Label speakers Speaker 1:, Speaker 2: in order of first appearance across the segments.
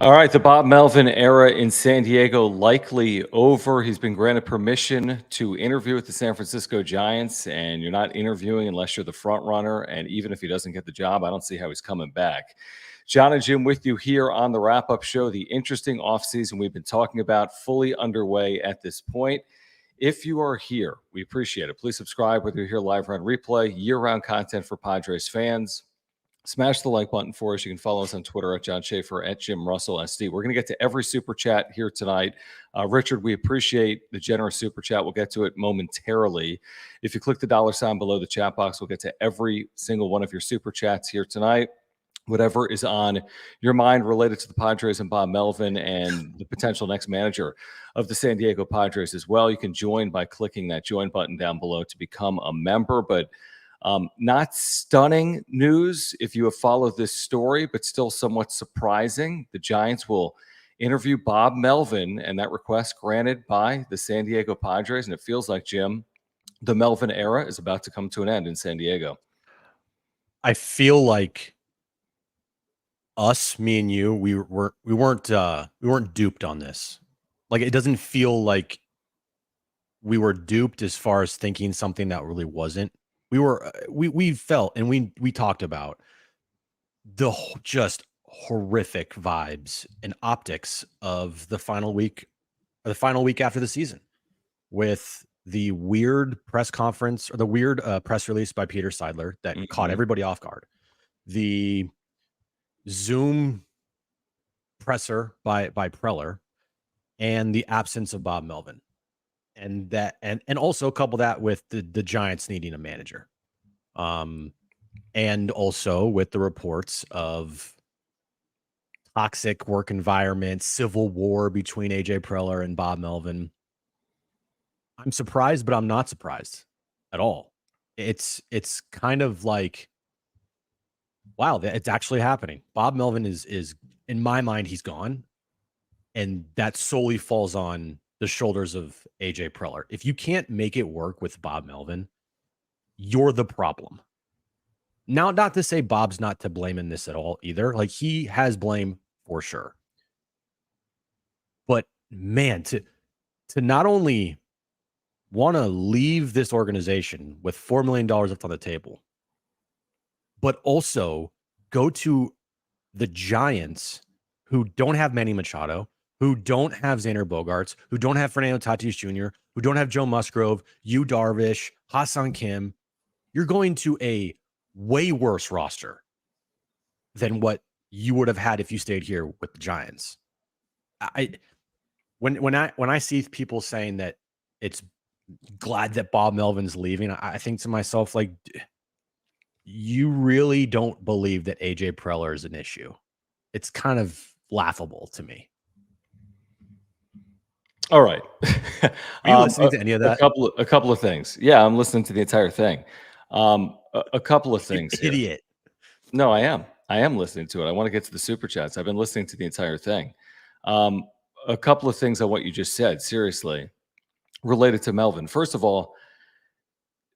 Speaker 1: All right, the Bob Melvin era in San Diego likely over. He's been granted permission to interview with the San Francisco Giants, and you're not interviewing unless you're the front runner. And even if he doesn't get the job, I don't see how he's coming back. John and Jim with you here on the wrap-up show. The interesting offseason we've been talking about fully underway at this point. If you are here, we appreciate it. Please subscribe, whether you're here live or on replay. Year-round content for Padres fans. Smash the like button for us. You can follow us on Twitter at John Schaefer, at Jim Russell SD. We're going to get to every super chat here tonight. Richard, we appreciate the generous super chat. We'll get to it momentarily. If you click the $sign below the chat box, we'll get to every single one of your super chats here tonight. Whatever is on your mind related to the Padres and Bob Melvin and the potential next manager of the San Diego Padres as well. You can join by clicking that join button down below to become a member. But not stunning news if you have followed this story, but still somewhat surprising. The Giants will interview Bob Melvin, and that request granted by the San Diego Padres. And it feels like, Jim, the Melvin era is about to come to an end in San Diego.
Speaker 2: I feel like me and you, we weren't duped on this. Like, it doesn't feel like we were duped as far as thinking something that really wasn't. We felt, and we talked about the just horrific vibes and optics of the final week after the season, with the weird press conference or the weird press release by Peter Seidler that caught everybody off guard, the Zoom presser by Preller, and the absence of Bob Melvin. And also couple that with the Giants needing a manager, and also with the reports of toxic work environment, civil war between AJ Preller and Bob Melvin. I'm surprised, but I'm not surprised at all. It's kind of like, wow, it's actually happening. Bob Melvin is in my mind, he's gone, and that solely falls on the shoulders of AJ Preller. If you can't make it work with Bob Melvin, you're the problem. Now, not to say Bob's not to blame in this at all either. Like, he has blame for sure. But man, to not only want to leave this organization with $4 million left on the table, but also go to the Giants, who don't have Manny Machado, who don't have Xander Bogaerts, who don't have Fernando Tatis Jr., who don't have Joe Musgrove, Yu Darvish, Ha-Seong Kim. You're going to a way worse roster than what you would have had if you stayed here with the Giants. When I see people saying that it's glad that Bob Melvin's leaving, I think to myself, like, you really don't believe that AJ Preller is an issue. It's kind of laughable to me.
Speaker 1: All right.
Speaker 2: Are you listening to any of that?
Speaker 1: A couple of things. Yeah, I'm listening to the entire thing. A couple of things.
Speaker 2: Idiot.
Speaker 1: No, I am listening to it. I want to get to the super chats. I've been listening to the entire thing. A couple of things on what you just said, seriously, related to Melvin. First of all,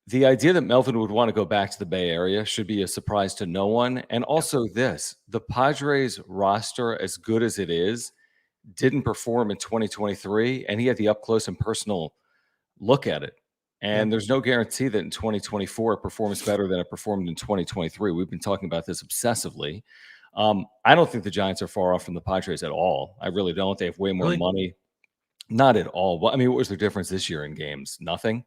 Speaker 1: the idea that Melvin would want to go back to the Bay Area should be a surprise to no one. And also the Padres roster, as good as it is, didn't perform in 2023, and he had the up close and personal look at it. And there's no guarantee that in 2024 it performs better than it performed in 2023. We've been talking about this obsessively. I don't think the Giants are far off from the Padres at all. I really don't. They have way more money. Not at all. Well, I mean, what was their difference this year in games? Nothing.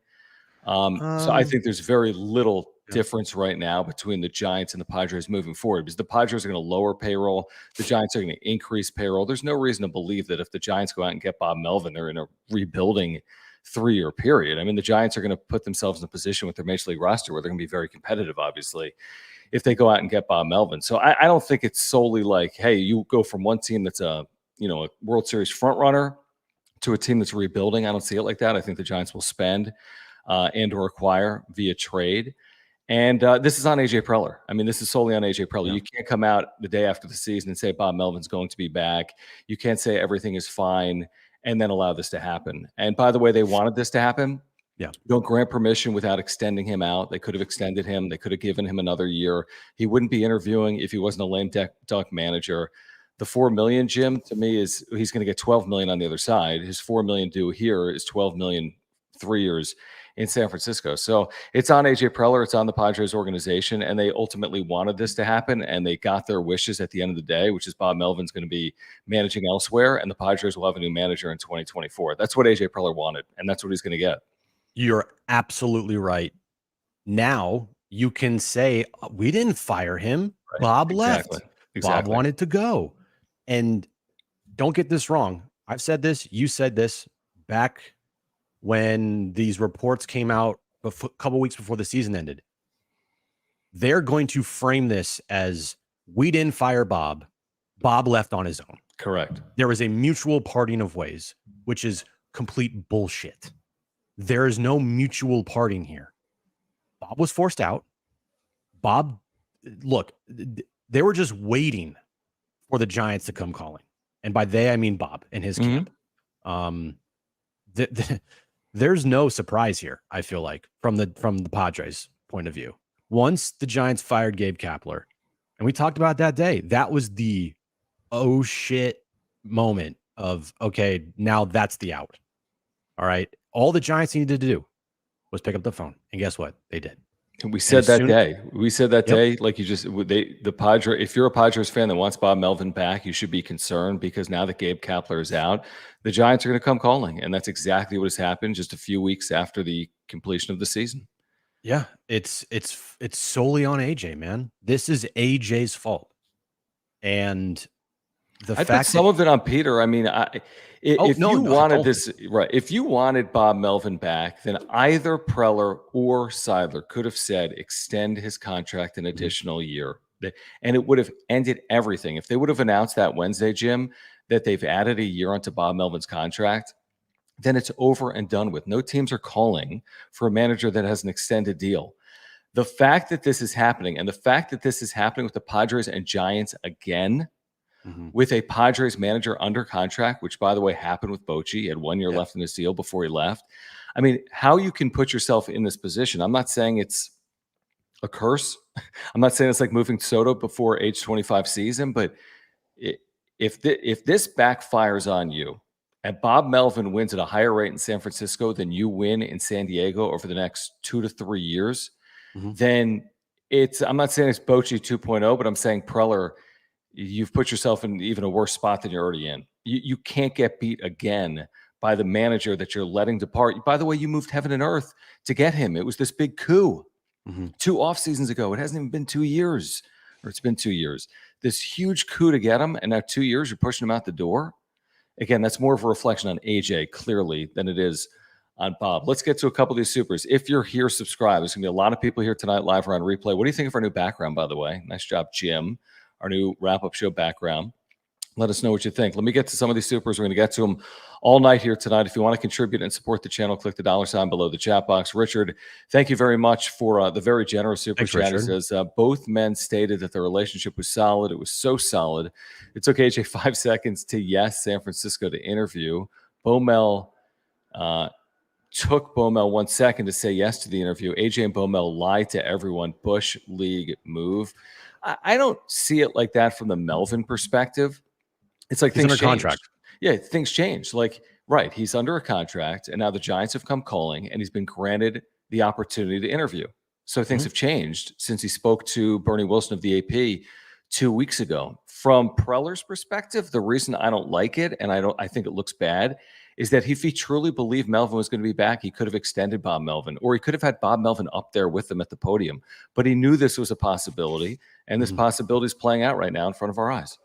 Speaker 1: So I think there's very little difference right now between the Giants and the Padres moving forward, because the Padres are going to lower payroll. The Giants are going to increase payroll. There's no reason to believe that if the Giants go out and get Bob Melvin, they're in a rebuilding 3-year period. I mean, the Giants are going to put themselves in a position with their Major League roster where they're going to be very competitive, obviously, if they go out and get Bob Melvin. So I don't think it's solely like, hey, you go from one team that's a World Series front runner to a team that's rebuilding. I don't see it like that. I think the Giants will spend and or acquire via trade. And this is on AJ Preller. I mean, this is solely on AJ Preller. Yeah. You can't come out the day after the season and say Bob Melvin's going to be back. You can't say everything is fine and then allow this to happen. And by the way, they wanted this to happen. Yeah. Don't grant permission without extending him out. They could have extended him. They could have given him another year. He wouldn't be interviewing if he wasn't a lame duck manager. The $4 million, Jim, to me is he's going to get $12 million on the other side. His $4 million due here is $12 million 3 years in San Francisco. So it's on AJ Preller, it's on the Padres organization, and they ultimately wanted this to happen, and they got their wishes at the end of the day, which is Bob Melvin's going to be managing elsewhere, and the Padres will have a new manager in 2024. That's what AJ Preller wanted, and that's what he's going to get.
Speaker 2: You're absolutely right. Now you can say we didn't fire him. Right. Bob left. Bob wanted to go. And don't get this wrong. I've said this. You said this back when these reports came out a couple weeks before the season ended. They're going to frame this as we didn't fire Bob. Bob left on his own.
Speaker 1: Correct.
Speaker 2: There was a mutual parting of ways, which is complete bullshit. There is no mutual parting here. Bob was forced out. Bob, look, they were just waiting for the Giants to come calling. And by they, I mean Bob and his camp. There's no surprise here, I feel like, from the Padres' point of view. Once the Giants fired Gabe Kapler, and we talked about that day, that was the oh shit moment of, okay, now that's the out. All right. All the Giants needed to do was pick up the phone. And guess what? They did.
Speaker 1: And we said that day. We said that day, like the Padres, if you're a Padres fan that wants Bob Melvin back, you should be concerned because now that Gabe Kapler is out, the Giants are going to come calling. And that's exactly what has happened just a few weeks after the completion of the season.
Speaker 2: Yeah, it's solely on AJ, man. This is AJ's fault. And the
Speaker 1: I
Speaker 2: fact
Speaker 1: put some of it on Peter. I mean, if you wanted Bob Melvin back, then either Preller or Seidler could have said extend his contract an additional year, and it would have ended everything. If they would have announced that Wednesday, Jim, that they've added a year onto Bob Melvin's contract, then it's over and done with. No teams are calling for a manager that has an extended deal. The fact that this is happening, and the fact that this is happening with the Padres and Giants again, with a Padres manager under contract, which, by the way, happened with Bochy. He had 1 year left in his deal before he left. I mean, how you can put yourself in this position, I'm not saying it's a curse. I'm not saying it's like moving Soto before age 25 season, but if this backfires on you and Bob Melvin wins at a higher rate in San Francisco than you win in San Diego over the next 2 to 3 years, then I'm not saying it's Bochy 2.0, but I'm saying Preller, you've put yourself in even a worse spot than you're already in. You can't get beat again by the manager that you're letting depart. By the way, you moved heaven and earth to get him. It was this big coup 2 off seasons ago. It hasn't even been 2 years, or it's been 2 years. This huge coup to get him, and now 2 years you're pushing him out the door. Again, that's more of a reflection on AJ clearly than it is on Bob. Let's get to a couple of these supers. If you're here, subscribe. There's going to be a lot of people here tonight live or on replay. What do you think of our new background, by the way? Nice job, Jim. Our new wrap-up show background. Let us know what you think. Let me get to some of these supers. We're going to get to them all night here tonight. If you want to contribute and support the channel, click the $ below the chat box. Richard, thank you very much for the very generous super chat. He says, both men stated that the relationship was solid. It was so solid. It took AJ 5 seconds to yes San Francisco to interview. Bomel took Bomel 1 second to say yes to the interview. AJ and Bomel lied to everyone. Bush League move. I don't see it like that from the Melvin perspective. It's like things under contract. Yeah, things change. Like, right, he's under a contract, and now the Giants have come calling, and he's been granted the opportunity to interview. So things have changed since he spoke to Bernie Wilson of the AP 2 weeks ago. From Preller's perspective, the reason I don't like it, and I think it looks bad, is that if he truly believed Melvin was going to be back, he could have extended Bob Melvin, or he could have had Bob Melvin up there with him at the podium. But he knew this was a possibility, and this possibility is playing out right now in front of our eyes.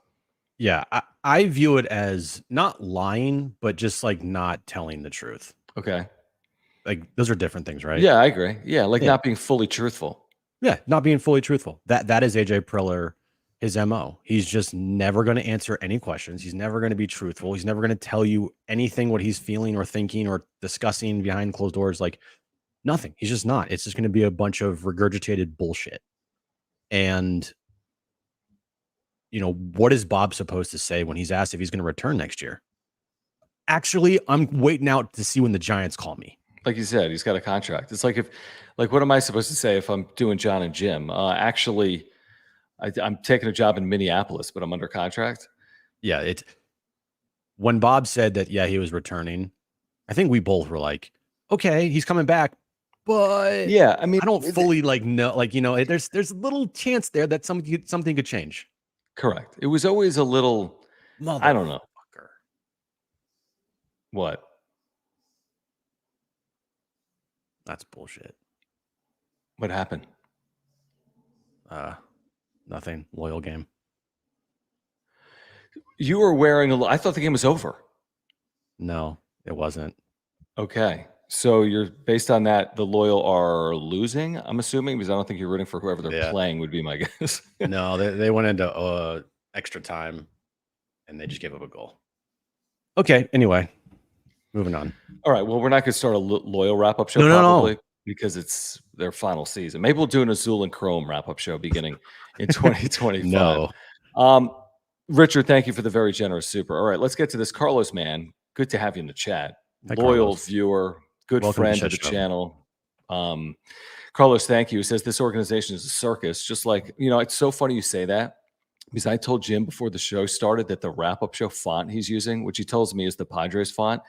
Speaker 2: Yeah, I view it as not lying, but just like not telling the truth.
Speaker 1: Okay.
Speaker 2: Like those are different things, right?
Speaker 1: Yeah, I agree. Yeah, like not being fully truthful.
Speaker 2: Yeah, not being fully truthful. That is AJ Preller, his MO. He's just never going to answer any questions. He's never going to be truthful. He's never going to tell you anything what he's feeling or thinking or discussing behind closed doors. Like nothing. He's just not. It's just going to be a bunch of regurgitated bullshit. And you know, what is Bob supposed to say when he's asked if he's going to return next year? Actually, I'm waiting out to see when the Giants call me.
Speaker 1: Like you said, he's got a contract. It's like what am I supposed to say if I'm doing John and Jim? Actually, I'm taking a job in Minneapolis, but I'm under contract.
Speaker 2: Yeah, when Bob said that, yeah, he was returning, I think we both were like, okay, he's coming back, but
Speaker 1: Yeah, I mean,
Speaker 2: I don't fully know, there's a little chance there that something could change.
Speaker 1: correct. It was always a little, I don't know.
Speaker 2: Motherfucker.
Speaker 1: What?
Speaker 2: That's bullshit.
Speaker 1: What happened?
Speaker 2: Nothing. Loyal game.
Speaker 1: You were wearing I thought the game was over.
Speaker 2: No, it wasn't.
Speaker 1: Okay. So you're based on that, the Loyal are losing, I'm assuming, because I don't think you're rooting for whoever they're playing would be my guess.
Speaker 2: No, they went into extra time and they just gave up a goal. Okay, anyway, moving on.
Speaker 1: All right. Well, we're not going to start a Loyal wrap-up show
Speaker 2: No.
Speaker 1: because it's their final season. Maybe we'll do an Azul and Chrome wrap-up show beginning in 2025.
Speaker 2: No.
Speaker 1: Richard, thank you for the very generous super. All right, let's get to this. Carlos, man, good to have you in the chat.
Speaker 2: Hi,
Speaker 1: Loyal
Speaker 2: Carlos.
Speaker 1: viewer, good
Speaker 2: Welcome
Speaker 1: friend
Speaker 2: to
Speaker 1: of the channel. Carlos, thank you. He says this organization is a circus. Just like, it's so funny you say that because I told Jim before the show started that the wrap-up show font he's using, which he tells me is the Padres font,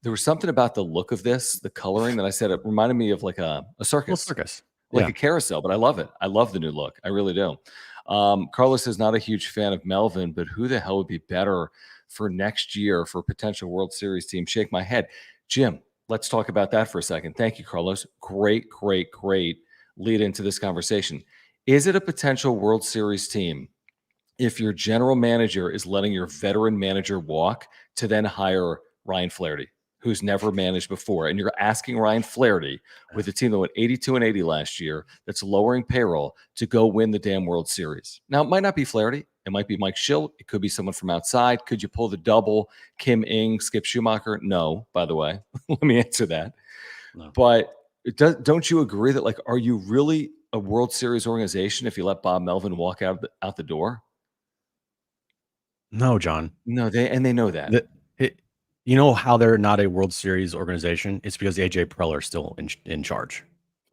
Speaker 1: there was something about the look of this, the coloring, that I said it reminded me of like a circus. Like a carousel, but I love it. I love the new look. I really do. Carlos is not a huge fan of Melvin, but who the hell would be better for next year for a potential World Series team? Shake my head. Jim, let's talk about that for a second. Thank you, Carlos. Great lead into this conversation. Is it a potential World Series team if your general manager is letting your veteran manager walk to then hire Ryan Flaherty, who's never managed before, and you're asking Ryan Flaherty, with a team that went 82-80 last year, that's lowering payroll, to go win the damn World Series? Now, it might not be Flaherty. It might be Mike Schilt. It could be someone from outside. Could you pull the double? Kim Ng, Skip Schumacher? No, by the way. Let me answer that. No. But don't you agree that, like, are you really a World Series organization if you let Bob Melvin walk out the door?
Speaker 2: No, John.
Speaker 1: No, they know that.
Speaker 2: You know how they're not a World Series organization? It's because AJ Preller is still in charge.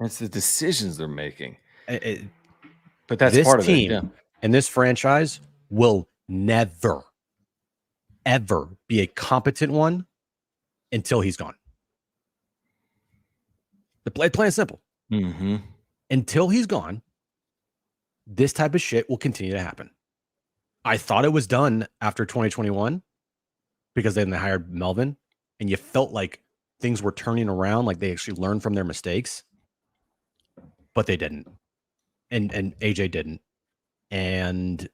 Speaker 1: It's the decisions they're making. But that's
Speaker 2: this
Speaker 1: part of
Speaker 2: team
Speaker 1: it. Yeah.
Speaker 2: And this franchise will never, ever be a competent one until he's gone. Plain and simple.
Speaker 1: Mm-hmm.
Speaker 2: Until he's gone, this type of shit will continue to happen. I thought it was done after 2021 because then they hired Melvin, and you felt like things were turning around, like they actually learned from their mistakes, but they didn't. And AJ didn't. And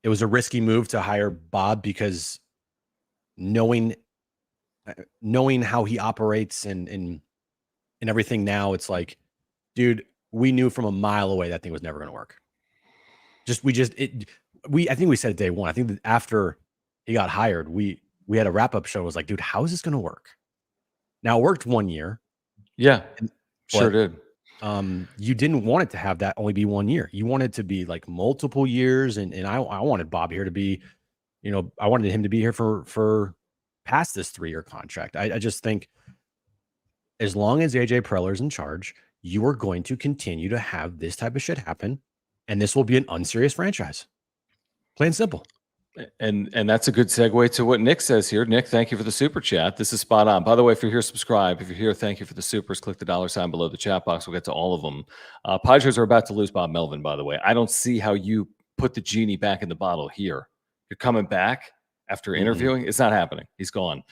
Speaker 2: it was a risky move to hire Bob because knowing how he operates and everything now, it's like, dude, we knew from a mile away that thing was never going to work. I think we said it day one. I think that after he got hired, we had a wrap-up show. It was like, dude, how is this going to work? Now, it worked 1 year.
Speaker 1: Yeah, sure did.
Speaker 2: You didn't want it to have that only be 1 year. You wanted it to be like multiple years. And I wanted Bob here to be, I wanted him to be here for past this 3-year contract. I just think as long as AJ Preller is in charge, you are going to continue to have this type of shit happen. And this will be an unserious franchise. Plain and simple.
Speaker 1: And that's a good segue to what Nick says here. Nick, thank you for the super chat. This is spot on. By the way, if you're here, subscribe. If you're here, thank you for the supers. Click the $ below the chat box. We'll get to all of them. Padres are about to lose Bob Melvin, by the way. I don't see how you put the genie back in the bottle here. You're coming back after interviewing. It's not happening. He's gone.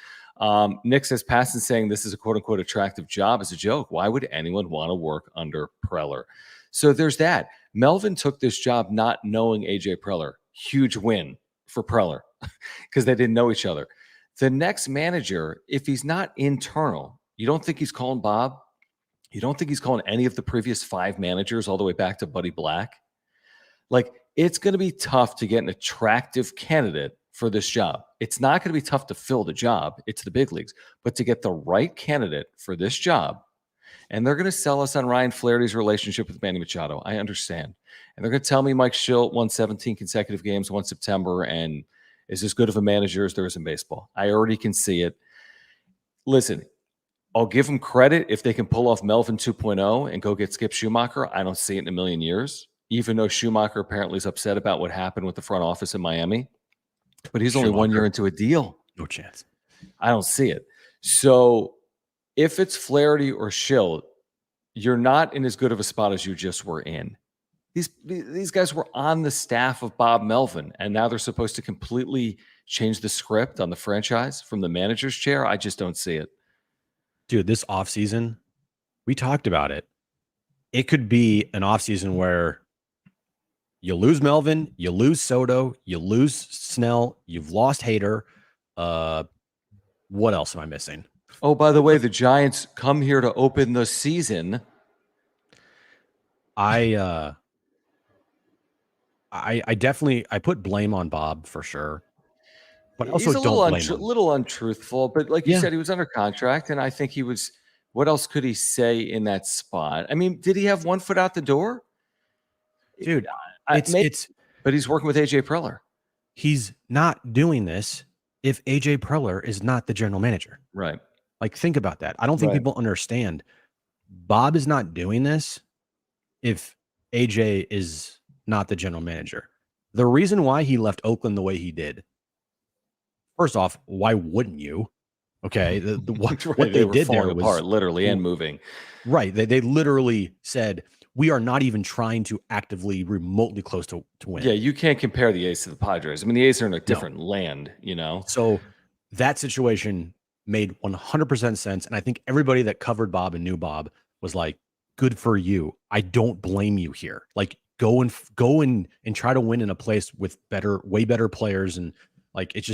Speaker 1: Nick says, Paston saying this is a quote-unquote attractive job is a joke. Why would anyone want to work under Preller? So there's that. Melvin took this job not knowing AJ Preller. Huge win for Preller because they didn't know each other. The next manager, if he's not internal, you don't think he's calling Bob? You don't think he's calling any of the previous 5 managers all the way back to Buddy Black? Like, it's going to be tough to get an attractive candidate for this job. It's not going to be tough to fill the job. It's the big leagues. But to get the right candidate for this job, and they're going to sell us on Ryan Flaherty's relationship with Manny Machado. I understand. And they're going to tell me Mike Schilt won 17 consecutive games, 1 September, and is as good of a manager as there is in baseball. I already can see it. Listen, I'll give them credit if they can pull off Melvin 2.0 and go get Skip Schumacher. I don't see it in a million years, even though Schumacher apparently is upset about what happened with the front office in Miami. but he's only 1 year into a deal.
Speaker 2: No chance.
Speaker 1: I don't see it. So if it's Flaherty or Schill, you're not in as good of a spot as you just were in. These guys were on the staff of Bob Melvin, and now they're supposed to completely change the script on the franchise from the manager's chair. I just don't see it.
Speaker 2: Dude, this offseason, we talked about it. It could be an offseason where you lose Melvin, you lose Soto, you lose Snell, you've lost Hader. What else am I missing?
Speaker 1: Oh, by the way, the Giants come here to open the season.
Speaker 2: I definitely put blame on Bob for sure, but also
Speaker 1: he's a
Speaker 2: don't
Speaker 1: little untruthful. But like you said, he was under contract, and I think he was. What else could he say in that spot? I mean, did he have one foot out the door?
Speaker 2: Dude,
Speaker 1: but he's working with AJ Preller.
Speaker 2: He's not doing this if AJ Preller is not the general manager.
Speaker 1: Right.
Speaker 2: Like, think about that. I don't think people understand. Bob is not doing this if AJ is not the general manager. The reason why he left Oakland the way he did, first off, why wouldn't you? Okay. What they did there was
Speaker 1: apart, literally, and moving.
Speaker 2: Right. They literally said, we are not even trying to actively remotely close to win.
Speaker 1: Yeah, you can't compare the A's to the Padres. I mean, the A's are in a different land, you know?
Speaker 2: So that situation made 100% sense. And I think everybody that covered Bob and knew Bob was like, good for you. I don't blame you here. Like, go and try to win in a place with way better players. And like, it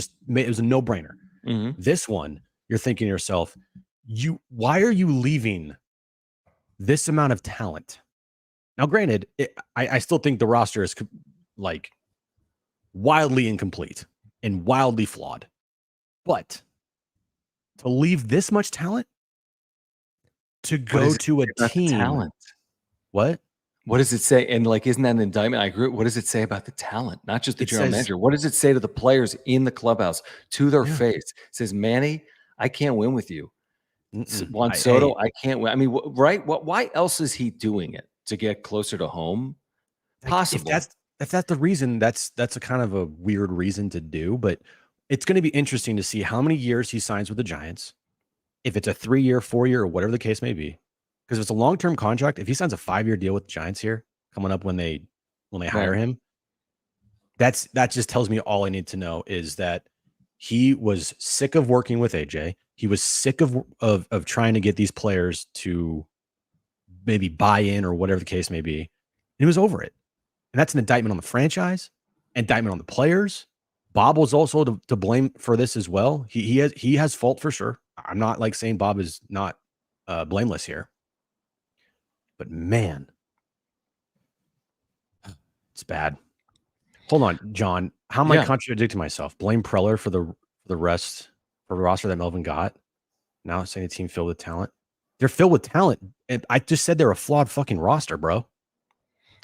Speaker 2: was a no-brainer.
Speaker 1: Mm-hmm.
Speaker 2: This one, you're thinking to yourself, why are you leaving this amount of talent? Now, granted, I still think the roster is like wildly incomplete and wildly flawed, but to leave this much talent to go to a team,
Speaker 1: talent.
Speaker 2: What
Speaker 1: does it say? And like, isn't that an indictment? I agree. What does it say about the talent? Not just the general manager. What does it say to the players in the clubhouse to their face? It says, Manny, I can't win with you. Juan Soto, I can't win. I mean, right? Why else is he doing it? To get closer to home? Possible.
Speaker 2: If that's the reason, that's a kind of a weird reason to do, but it's going to be interesting to see how many years he signs with the Giants. If it's a 3-year, 4-year, or whatever the case may be. Because if it's a long-term contract, if he signs a 5-year deal with the Giants here coming up when they hire him, that just tells me all I need to know is that he was sick of working with AJ. He was sick of trying to get these players to maybe buy in or whatever the case may be. And he was over it. And that's an indictment on the franchise, indictment on the players. Bob was also to blame for this as well. He has fault for sure. I'm not like saying Bob is not blameless here. But man, it's bad. Hold on, John. How am I contradicting myself? Blame Preller for the roster that Melvin got. Now saying a team filled with talent. They're filled with talent. And I just said they're a flawed fucking roster, bro.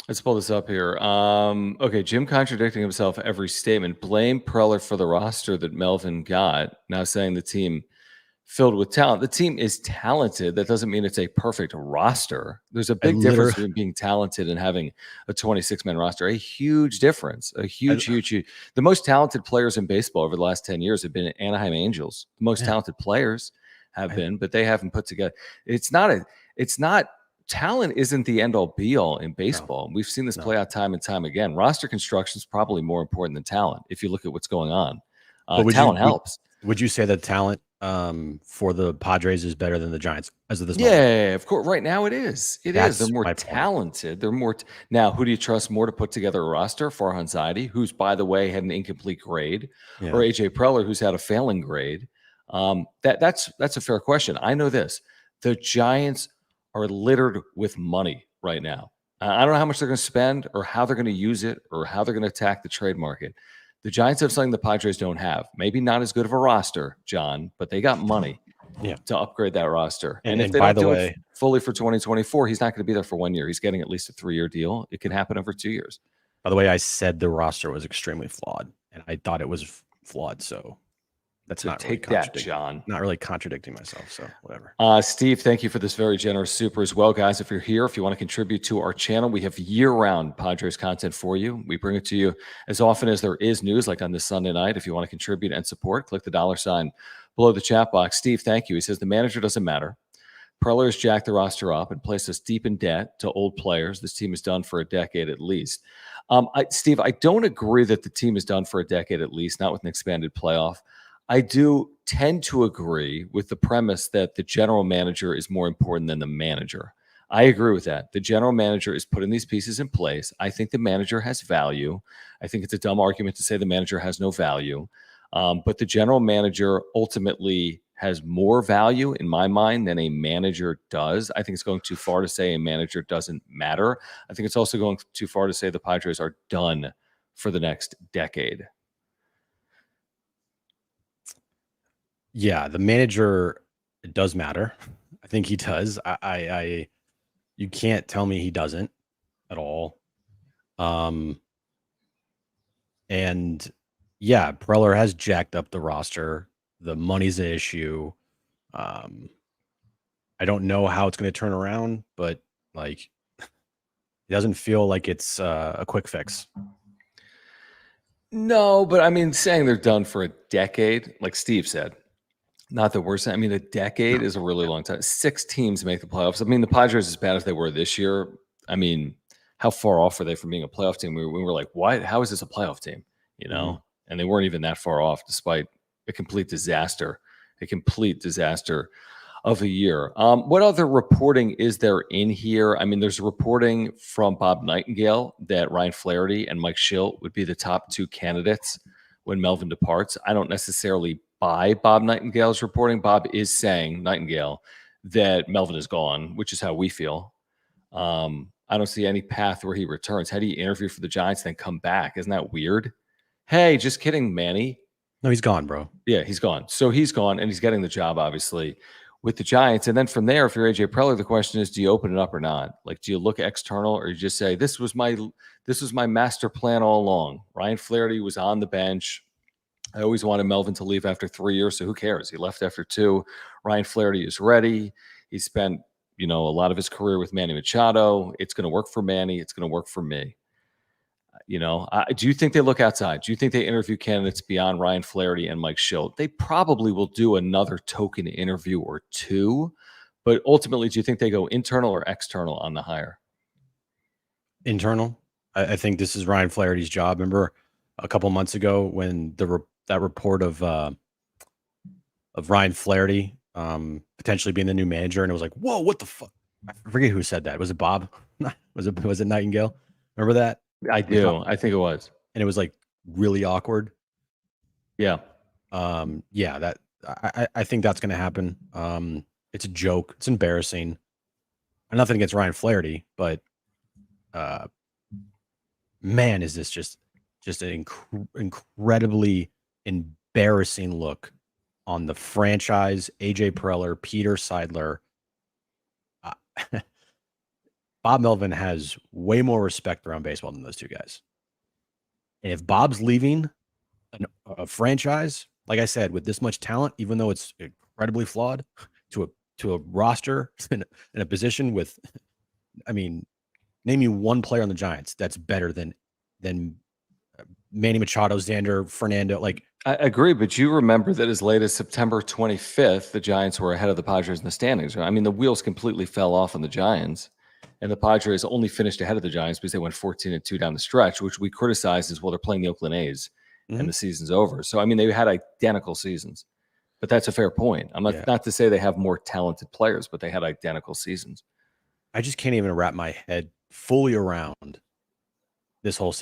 Speaker 1: Let's pull this up here. Okay, Jim contradicting himself every statement. Blame Preller for the roster that Melvin got. Now saying the team filled with talent. The team is talented. That doesn't mean it's a perfect roster. There's a big difference between being talented and having a 26-man roster. A huge difference. A huge. The most talented players in baseball over the last 10 years have been Anaheim Angels. The most talented players have been, but they haven't put together. It's not talent isn't the end all be all in baseball. We've seen this play out time and time again. Roster construction is probably more important than talent. If you look at what's going on, talent helps.
Speaker 2: Would you say that talent for the Padres is better than the Giants as of this
Speaker 1: moment?
Speaker 2: Yeah,
Speaker 1: of course. Right now it is. They're more talented. They're more. Now, who do you trust more to put together a roster? Farhan Zaidi, who's, by the way, had an incomplete grade, or AJ Preller, who's had a failing grade. That's a fair question. I know this. The Giants are littered with money right now. I don't know how much they're going to spend or how they're going to use it or how they're going to attack the trade market. The Giants have something the Padres don't have. Maybe not as good of a roster, John, but they got money to upgrade that roster. And if they don't do it fully for 2024, he's not going to be there for 1 year. He's getting at least a 3-year deal. It could happen over 2 years.
Speaker 2: By the way, I said the roster was extremely flawed, and I thought it was flawed. So That's
Speaker 1: So
Speaker 2: not
Speaker 1: take
Speaker 2: really
Speaker 1: that, John.
Speaker 2: not really contradicting myself. So whatever.
Speaker 1: Steve, thank you for this very generous super as well, guys. If you're here, if you want to contribute to our channel, we have year-round Padres content for you. We bring it to you as often as there is news, like on this Sunday night. If you want to contribute and support, click the $ below the chat box. Steve, thank you. He says the manager doesn't matter. Preller has jacked the roster up and placed us deep in debt to old players. This team is done for a decade at least. Steve, I don't agree that the team is done for a decade at least, not with an expanded playoff. I do tend to agree with the premise that the general manager is more important than the manager. I agree with that. The general manager is putting these pieces in place. I think the manager has value. I think it's a dumb argument to say the manager has no value. But the general manager ultimately has more value in my mind than a manager does. I think it's going too far to say a manager doesn't matter. I think it's also going too far to say the Padres are done for the next decade.
Speaker 2: Yeah, the manager does matter. I think he does. You can't tell me he doesn't at all. And yeah, Preller has jacked up the roster. The money's an issue. I don't know how it's going to turn around, but like, it doesn't feel like it's a quick fix.
Speaker 1: No, but I mean, saying they're done for a decade, like Steve said, not the worst. I mean, a decade is a really long time. 6 teams make the playoffs. I mean, the Padres, as bad as they were this year, I mean, how far off were they from being a playoff team? We were like, what? How is this a playoff team? You know, and they weren't even that far off, despite a complete disaster of a year. What other reporting is there in here? I mean, there's reporting from Bob Nightingale that Ryan Flaherty and Mike Schilt would be the top 2 candidates when Melvin departs. I don't necessarily buy Bob Nightingale's reporting. Bob is saying, Nightingale, that Melvin is gone, which is how we feel. I don't see any path where he returns. How do you interview for the Giants and then come back? Isn't that weird? Hey, just kidding, Manny.
Speaker 2: No, he's gone, bro.
Speaker 1: Yeah, he's gone. So he's gone, and he's getting the job, obviously, with the Giants. And then from there, if you're AJ Preller, the question is, do you open it up or not? Like, do you look external, or you just say, this was my master plan all along? Ryan Flaherty was on the bench. I always wanted Melvin to leave after 3 years, so who cares? He left after 2. Ryan Flaherty is ready. He spent, a lot of his career with Manny Machado. It's going to work for Manny. It's going to work for me. Do you think they look outside? Do you think they interview candidates beyond Ryan Flaherty and Mike Schilt? They probably will do another token interview or 2, but ultimately, do you think they go internal or external on the hire?
Speaker 2: Internal. I think this is Ryan Flaherty's job. Remember a couple months ago when that report of Ryan Flaherty potentially being the new manager, and it was like, whoa, what the fuck? I forget who said that. Was it Bob? Was it Nightingale? Remember that?
Speaker 1: I do. I think it was.
Speaker 2: And it was like really awkward.
Speaker 1: Yeah.
Speaker 2: That I think that's going to happen. It's a joke. It's embarrassing. Nothing against Ryan Flaherty, but man, is this just an incredibly embarrassing look on the franchise. AJ Preller, Peter Seidler. Bob Melvin has way more respect around baseball than those 2 guys. And if Bob's leaving a franchise, like I said, with this much talent, even though it's incredibly flawed, to a roster in a position with, I mean, name me one player on the Giants that's better than Manny Machado, Xander, Fernando. Like,
Speaker 1: I agree, but you remember that as late as September 25th, the Giants were ahead of the Padres in the standings. Right? I mean, the wheels completely fell off on the Giants. And the Padres only finished ahead of the Giants because they went 14-2 down the stretch, which we criticized as, well, they're playing the Oakland A's and the season's over. So, I mean, they had identical seasons. But that's a fair point. I'm not to say they have more talented players, but they had identical seasons.
Speaker 2: I just can't even wrap my head fully around this whole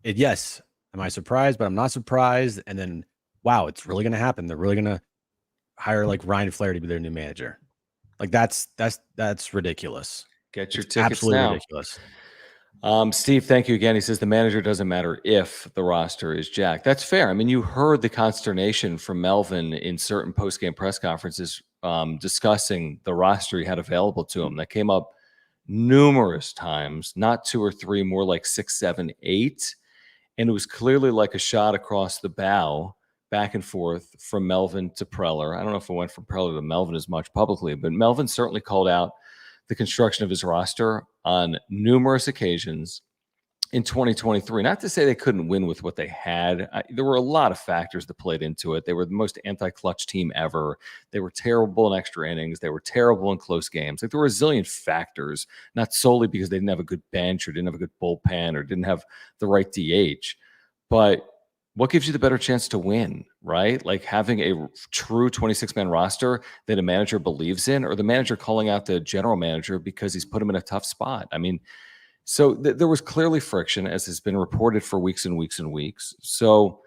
Speaker 2: yes, am I surprised? But I'm not surprised. And then, wow, it's really going to happen. They're really going to hire like Ryan Flaherty to be their new manager. Like that's ridiculous.
Speaker 1: Get your tickets
Speaker 2: absolutely
Speaker 1: now.
Speaker 2: Ridiculous.
Speaker 1: Steve, thank you again. He says the manager doesn't matter if the roster is jacked. That's fair. I mean, you heard the consternation from Melvin in certain post-game press conferences discussing the roster he had available to him. That came up numerous times, not 2 or 3, more like 6, 7, 8. And it was clearly like a shot across the bow back and forth from Melvin to Preller. I don't know if it went from Preller to Melvin as much publicly, but Melvin certainly called out the construction of his roster on numerous occasions in 2023. Not to say they couldn't win with what they had. There were a lot of factors that played into it. They were the most anti-clutch team ever. They were terrible in extra innings. They were terrible in close games. Like, there were a zillion factors, not solely because they didn't have a good bench or didn't have a good bullpen or didn't have the right DH. But what gives you the better chance to win, right? Like having a true 26-man roster that a manager believes in, or the manager calling out the general manager because he's put him in a tough spot. I mean, so there was clearly friction, as has been reported for weeks and weeks and weeks. So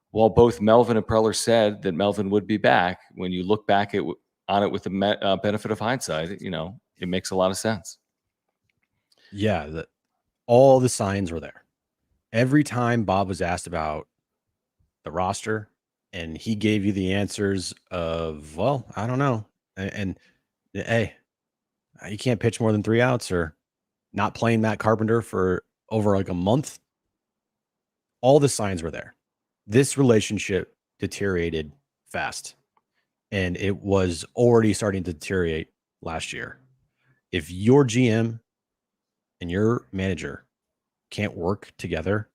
Speaker 1: while both Melvin and Preller said that Melvin would be back, when you look back on it with the benefit of hindsight, it makes a lot of sense.
Speaker 2: Yeah, all the signs were there. Every time Bob was asked about the roster, and he gave you the answers of, well, I don't know. And hey, you can't pitch more than 3 outs, or not playing Matt Carpenter for over like a month. All the signs were there. This relationship deteriorated fast, and it was already starting to deteriorate last year. If your GM and your manager can't work together,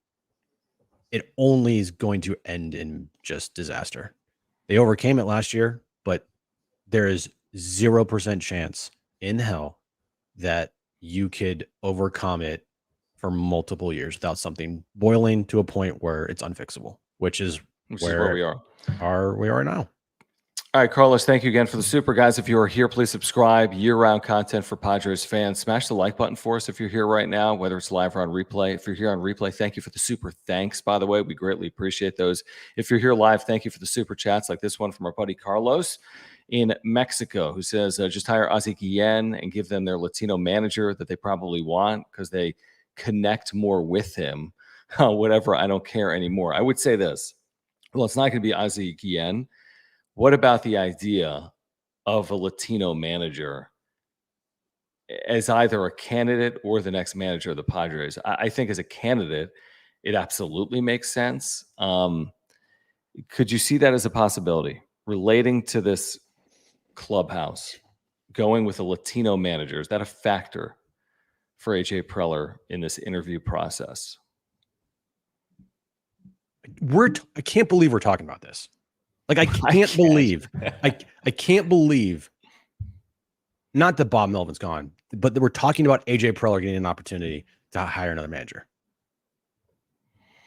Speaker 2: it only is going to end in just disaster. They overcame it last year, but there is 0% chance in hell that you could overcome it for multiple years without something boiling to a point where it's unfixable, which is where
Speaker 1: we
Speaker 2: are now.
Speaker 1: All right, Carlos, thank you again for the super. Guys, if you are here, please subscribe. Year-round content for Padres fans. Smash the like button for us if you're here right now, whether it's live or on replay. If you're here on replay, thank you for the super thanks, by the way. We greatly appreciate those. If you're here live, thank you for the super chats, like this one from our buddy Carlos in Mexico, who says, just hire Ozzie Guillen and give them their Latino manager that they probably want because they connect more with him. Whatever, I don't care anymore. I would say this. Well, it's not going to be Ozzie Guillen. What about the idea of a Latino manager as either a candidate or the next manager of the Padres? I think as a candidate, it absolutely makes sense. Could you see that as a possibility relating to this clubhouse, going with a Latino manager? Is that a factor for AJ Preller in this interview process?
Speaker 2: I can't believe we're talking about this. Like, I can't believe, I can't believe, not that Bob Melvin's gone, but that we're talking about AJ Preller getting an opportunity to hire another manager.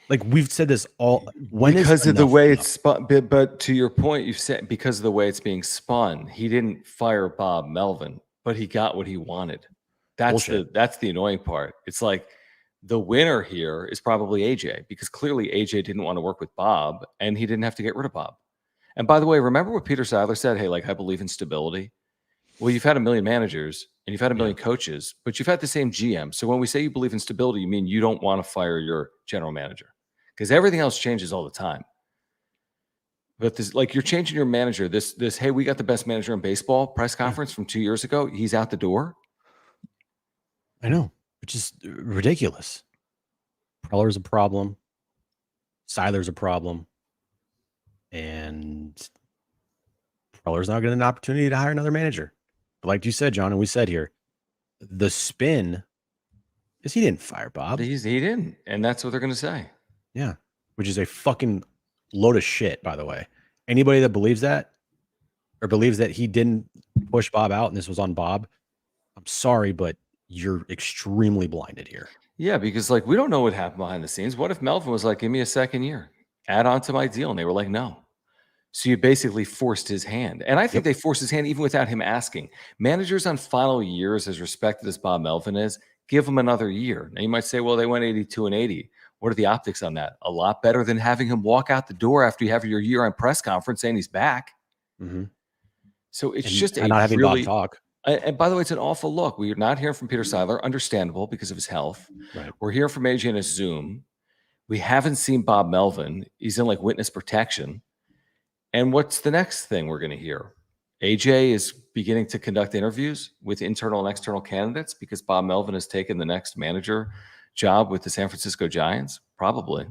Speaker 2: Like, we've said this all,
Speaker 1: because of the way it's spun. But to your point, you've said because of the way it's being spun, he didn't fire Bob Melvin, but he got what he wanted. That's the annoying part. It's like the winner here is probably AJ, because clearly AJ didn't want to work with Bob, and he didn't have to get rid of Bob. And by the way, remember what Peter Seiler said? Hey, like, I believe in stability. Well, you've had a million managers and you've had a million coaches, but you've had the same GM. So when we say you believe in stability, you mean you don't want to fire your general manager, because everything else changes all the time. But this, like, you're changing your manager. This, hey, we got the best manager in baseball press conference from 2 years ago. He's out the door.
Speaker 2: I know, which is ridiculous. Preller's a problem. Seiler's a problem. And Preller's not getting an opportunity to hire another manager. But like you said, John, and we said here, the spin is he didn't fire Bob.
Speaker 1: He didn't. And that's what they're going to say.
Speaker 2: Yeah. Which is a fucking load of shit, by the way. Anybody that believes that, or believes that he didn't push Bob out and this was on Bob, I'm sorry, but you're extremely blinded here.
Speaker 1: Yeah, because, like, we don't know what happened behind the scenes. What if Melvin was like, give me a second year, add on to my deal? And they were like, no. So you basically forced his hand. And I think they forced his hand even without him asking. Managers on final years, as respected as Bob Melvin is, give him another year. Now you might say, well, they went 82 and 80. What are the optics on that? A lot better than having him walk out the door after you have your year-end press conference saying he's back.
Speaker 2: Mm-hmm.
Speaker 1: So it's just
Speaker 2: not having Bob talk.
Speaker 1: And by the way, it's an awful look. We're not hearing from Peter Seiler, understandable because of his health.
Speaker 2: Right.
Speaker 1: We're hearing from AJ in a Zoom. We haven't seen Bob Melvin. He's in like witness protection. And what's the next thing we're going to hear? AJ is beginning to conduct interviews with internal and external candidates because Bob Melvin has taken the next manager job with the San Francisco Giants? Probably.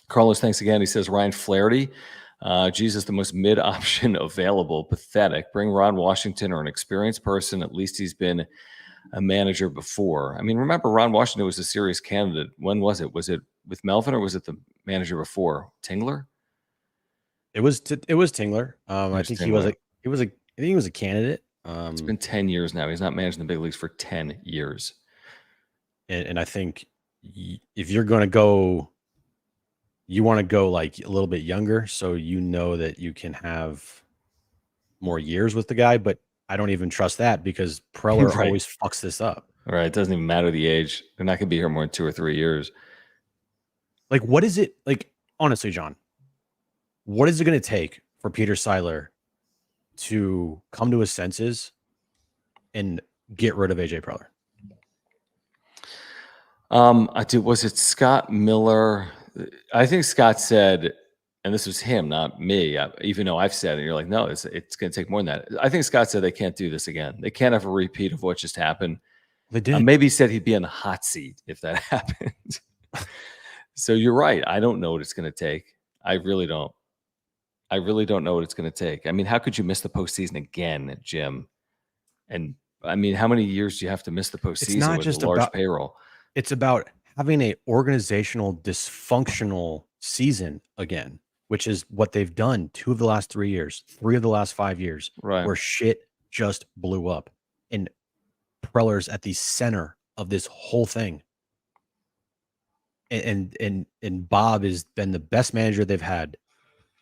Speaker 1: Carlos, thanks again. He says Ryan Flaherty Jesus, the most mid option available. Pathetic. Bring Ron Washington or an experienced person. At least he's been a manager before. I mean, remember, Ron Washington was a serious candidate. When was it? Was it with Melvin or was it the manager before? Tingler?
Speaker 2: It was Tingler. I think
Speaker 1: Tingler.
Speaker 2: I think he was a candidate.
Speaker 1: It's been 10 years now. He's not managing the big leagues for 10 years.
Speaker 2: And I think if you're going to go, you want to go like a little bit younger, so you know that you can have more years with the guy. But I don't even trust that because Preller
Speaker 1: Right.
Speaker 2: always fucks this up.
Speaker 1: Right. It doesn't even matter the age. They're not going to be here more than 2 or 3 years.
Speaker 2: Like, what is it like? Honestly, John, what is it going to take for Peter Seidler to come to his senses and get rid of AJ Preller?
Speaker 1: Was it Scott Miller? I think Scott said, and this was him, not me, even though I've said it, you're like, no, it's going to take more than that. I think Scott said they can't do this again. They can't have a repeat of what just happened.
Speaker 2: They did.
Speaker 1: Maybe he said he'd be on the hot seat if that happened. So you're right. I don't know what it's going to take. I really don't. I really don't know what it's going to take. I mean, how could you miss the postseason again, Jim? And I mean, how many years do you have to miss the postseason with a large payroll?
Speaker 2: It's about having a organizational dysfunctional season again, which is what they've done 2 of the last 3 years, 3 of the last 5 years,
Speaker 1: right,
Speaker 2: where shit just blew up. And Preller's at the center of this whole thing. And Bob has been the best manager they've had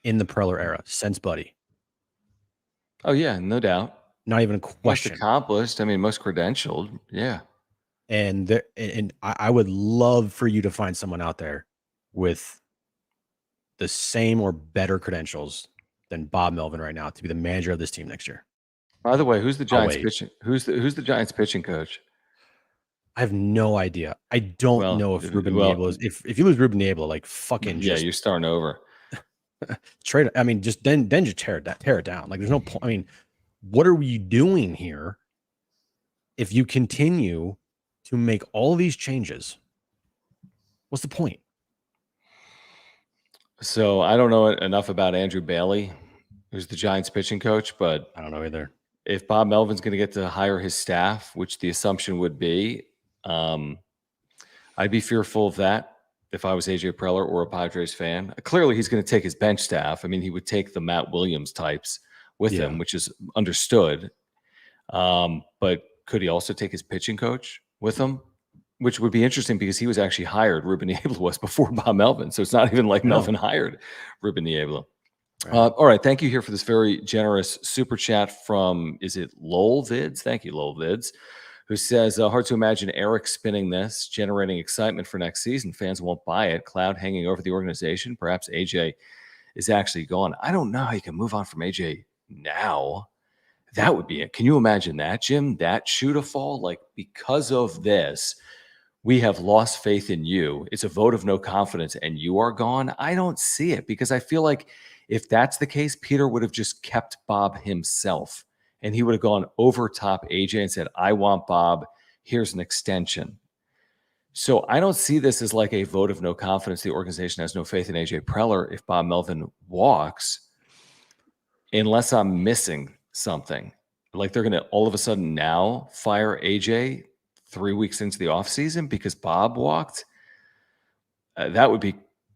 Speaker 2: in the Preller era since Buddy.
Speaker 1: Oh yeah, no doubt.
Speaker 2: Not even a question.
Speaker 1: Most accomplished. I mean, most credentialed. Yeah.
Speaker 2: And I would love for you to find someone out there with the same or better credentials than Bob Melvin right now to be the manager of this team next year.
Speaker 1: By the way, who's the Giants pitching? Who's the Giants pitching coach?
Speaker 2: I have no idea. I don't know if Ruben Niebla is. If you lose Ruben Niebla, like fucking
Speaker 1: yeah, you're starting over.
Speaker 2: Trade. I mean, just then just tear it down. Like, there's no point. I mean, what are we doing here? If you continue to make all these changes, what's the point?
Speaker 1: So I don't know enough about Andrew Bailey, who's the Giants pitching coach, but
Speaker 2: I don't know either.
Speaker 1: If Bob Melvin's going to get to hire his staff, which the assumption would be, I'd be fearful of that if I was AJ Preller or a Padres fan. Clearly, he's going to take his bench staff. I mean, he would take the Matt Williams types with him, which is understood. But could he also take his pitching coach with him? Which would be interesting because he was actually hired. Ruben Niebla was before Bob Melvin. So it's not even like Melvin hired Ruben Niebla. Right. All right. Thank you here for this very generous super chat from, is it Lowell Vids? Thank you, Lowell Vids, who says, hard to imagine Eric spinning this, generating excitement for next season. Fans won't buy it. Cloud hanging over the organization. Perhaps AJ is actually gone. I don't know how you can move on from AJ now. That would be it. Can you imagine that, Jim? That shoe to fall? Like, because of this, we have lost faith in you. It's a vote of no confidence and you are gone. I don't see it because I feel like if that's the case, Peter would have just kept Bob himself and he would have gone over top AJ and said, I want Bob. Here's an extension. So I don't see this as like a vote of no confidence. The organization has no faith in AJ Preller if Bob Melvin walks, unless I'm missing something. Like they're going to all of a sudden now fire AJ 3 weeks into the offseason because Bob walked. That would be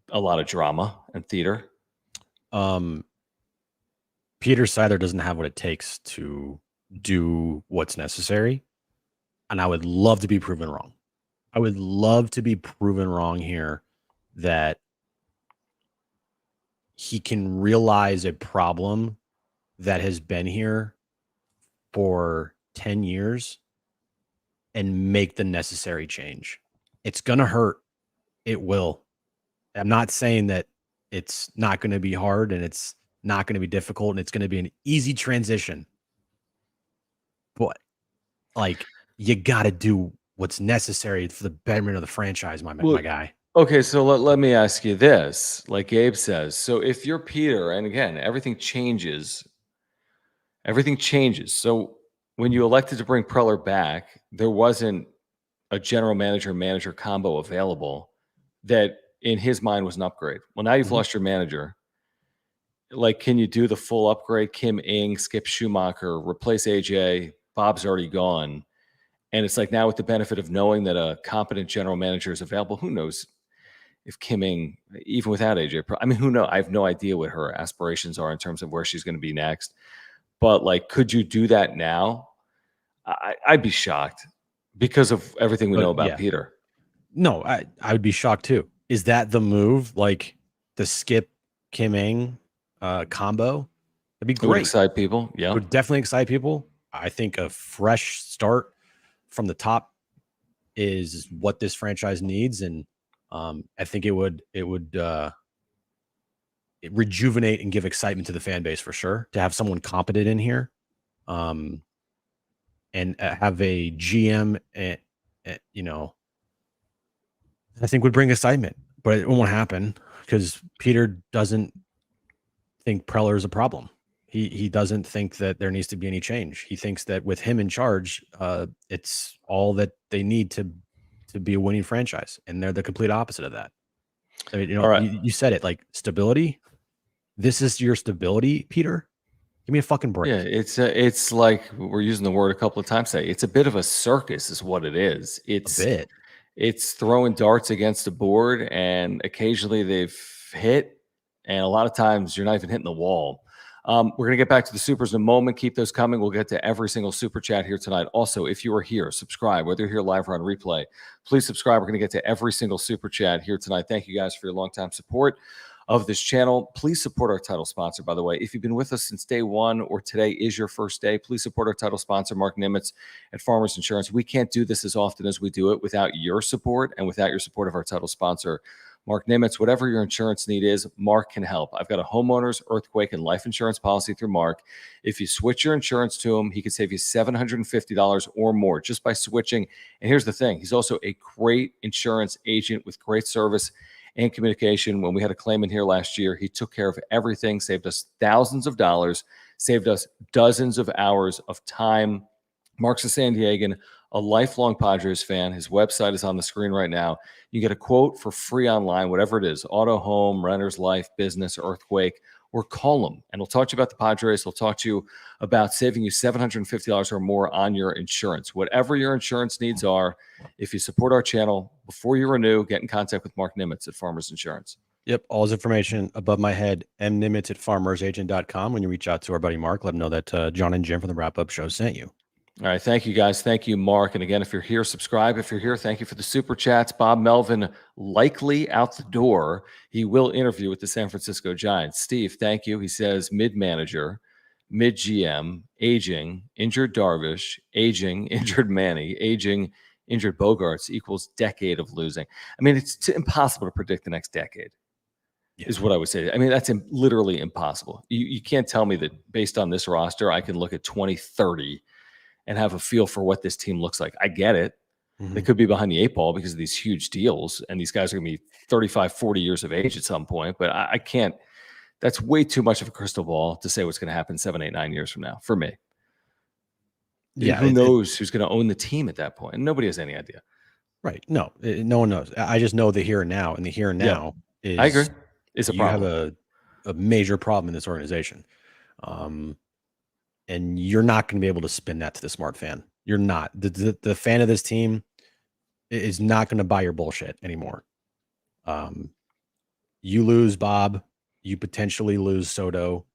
Speaker 1: a lot of drama and theater.
Speaker 2: Peter Seidler doesn't have what it takes to do what's necessary. And I would love to be proven wrong. I would love to be proven wrong here that he can realize a problem that has been here for 10 years and make the necessary change. It's going to hurt. It will. I'm not saying that it's not going to be hard and it's not going to be difficult and it's going to be an easy transition. But like, you got to do what's necessary for the betterment of the franchise, my guy.
Speaker 1: Okay, so let me ask you this, like Gabe says. So if you're Peter, and again, everything changes. So when you elected to bring Preller back, there wasn't a general manager combo available that in his mind was an upgrade. Well, now you've lost your manager. like, can you do the full upgrade? Kim Ng, skip Schumacher, replace AJ. Bob's already gone. And it's like now with the benefit of knowing that a competent general manager is available, who knows if Kim Ng, even without AJ, I mean, who knows? I have no idea what her aspirations are in terms of where she's going to be next. But like, could you do that now? I'd be shocked because of everything we know about Peter.
Speaker 2: No, I would be shocked too. Is that the move? Like the skip Kim Ng combo? That'd be great.
Speaker 1: It would excite people. Yeah.
Speaker 2: It would definitely excite people. I think a fresh start from the top is what this franchise needs. And I think it would rejuvenate and give excitement to the fan base for sure to have someone competent in here. And have a GM, you know, I think would bring excitement, but it won't happen because Peter doesn't think Preller is a problem. He doesn't think that there needs to be any change. He thinks that with him in charge, it's all that they need to be a winning franchise, and they're the complete opposite of that. I mean, you know, you said it, like stability. This is your stability, Peter. Give me a fucking break.
Speaker 1: Yeah, it's like we're using the word a couple of times today. It's a bit of a circus, is what it is. It's throwing darts against a board, and occasionally they've hit, and a lot of times you're not even hitting the wall. We're gonna get back to the supers in a moment. Keep those coming. We'll get to every single super chat here tonight. Also, if you are here, subscribe. Whether you're here live or on replay, please subscribe. We're gonna get to every single super chat here tonight. Thank you guys for your longtime support of this channel. Please support our title sponsor, by the way. If you've been with us since day one or today is your first day, please support our title sponsor, Mark Nimitz at Farmers Insurance. We can't do this as often as we do it without your support and without your support of our title sponsor, Mark Nimitz. Whatever your insurance need is, Mark can help. I've got a homeowner's, earthquake, and life insurance policy through Mark. If you switch your insurance to him, he could save you $750 or more just by switching. And here's the thing. He's also a great insurance agent with great service and communication. When we had a claim in here last year, he took care of everything, saved us thousands of dollars, saved us dozens of hours of time. Mark's a San Diegan, a lifelong Padres fan. His website is on the screen right now. You get a quote for free online, whatever it is, auto, home, renter's life, business, earthquake, or call him. And he'll talk to you about the Padres. He'll talk to you about saving you $750 or more on your insurance. Whatever your insurance needs are, if you support our channel, before you renew, get in contact with Mark Nimitz at Farmers Insurance.
Speaker 2: Yep. All his information above my head, mnimitz at farmersagent.com. When you reach out to our buddy Mark, let him know that John and Jim from the Wrap-Up Show sent you.
Speaker 1: All right. Thank you, guys. Thank you, Mark. And again, if you're here, subscribe. If you're here, thank you for the super chats. Bob Melvin likely out the door. He will interview with the San Francisco Giants. Steve, thank you. He says mid-manager, mid-GM, aging, injured Darvish, aging, injured Manny, aging, injured Bogarts equals decade of losing. I mean, it's impossible to predict the next decade. Is what I would say. I mean, that's literally impossible. You can't tell me that based on this roster, I can look at 2030 and have a feel for what this team looks like. I get it. They could be behind the eight ball because of these huge deals, and these guys are going to be 35, 40 years of age at some point, but I can't. That's way too much of a crystal ball to say what's going to happen 7, 8, 9 years from now for me. Yeah, who knows who's going to own the team at that point? And nobody has any idea.
Speaker 2: Right. No, no one knows. I just know the here and now, and the here and now is,
Speaker 1: I agree, is a problem.
Speaker 2: You have a major problem in this organization. And you're not going to be able to spin that to the smart fan. You're not. The fan of this team is not going to buy your bullshit anymore. You lose Bob. You potentially lose Soto.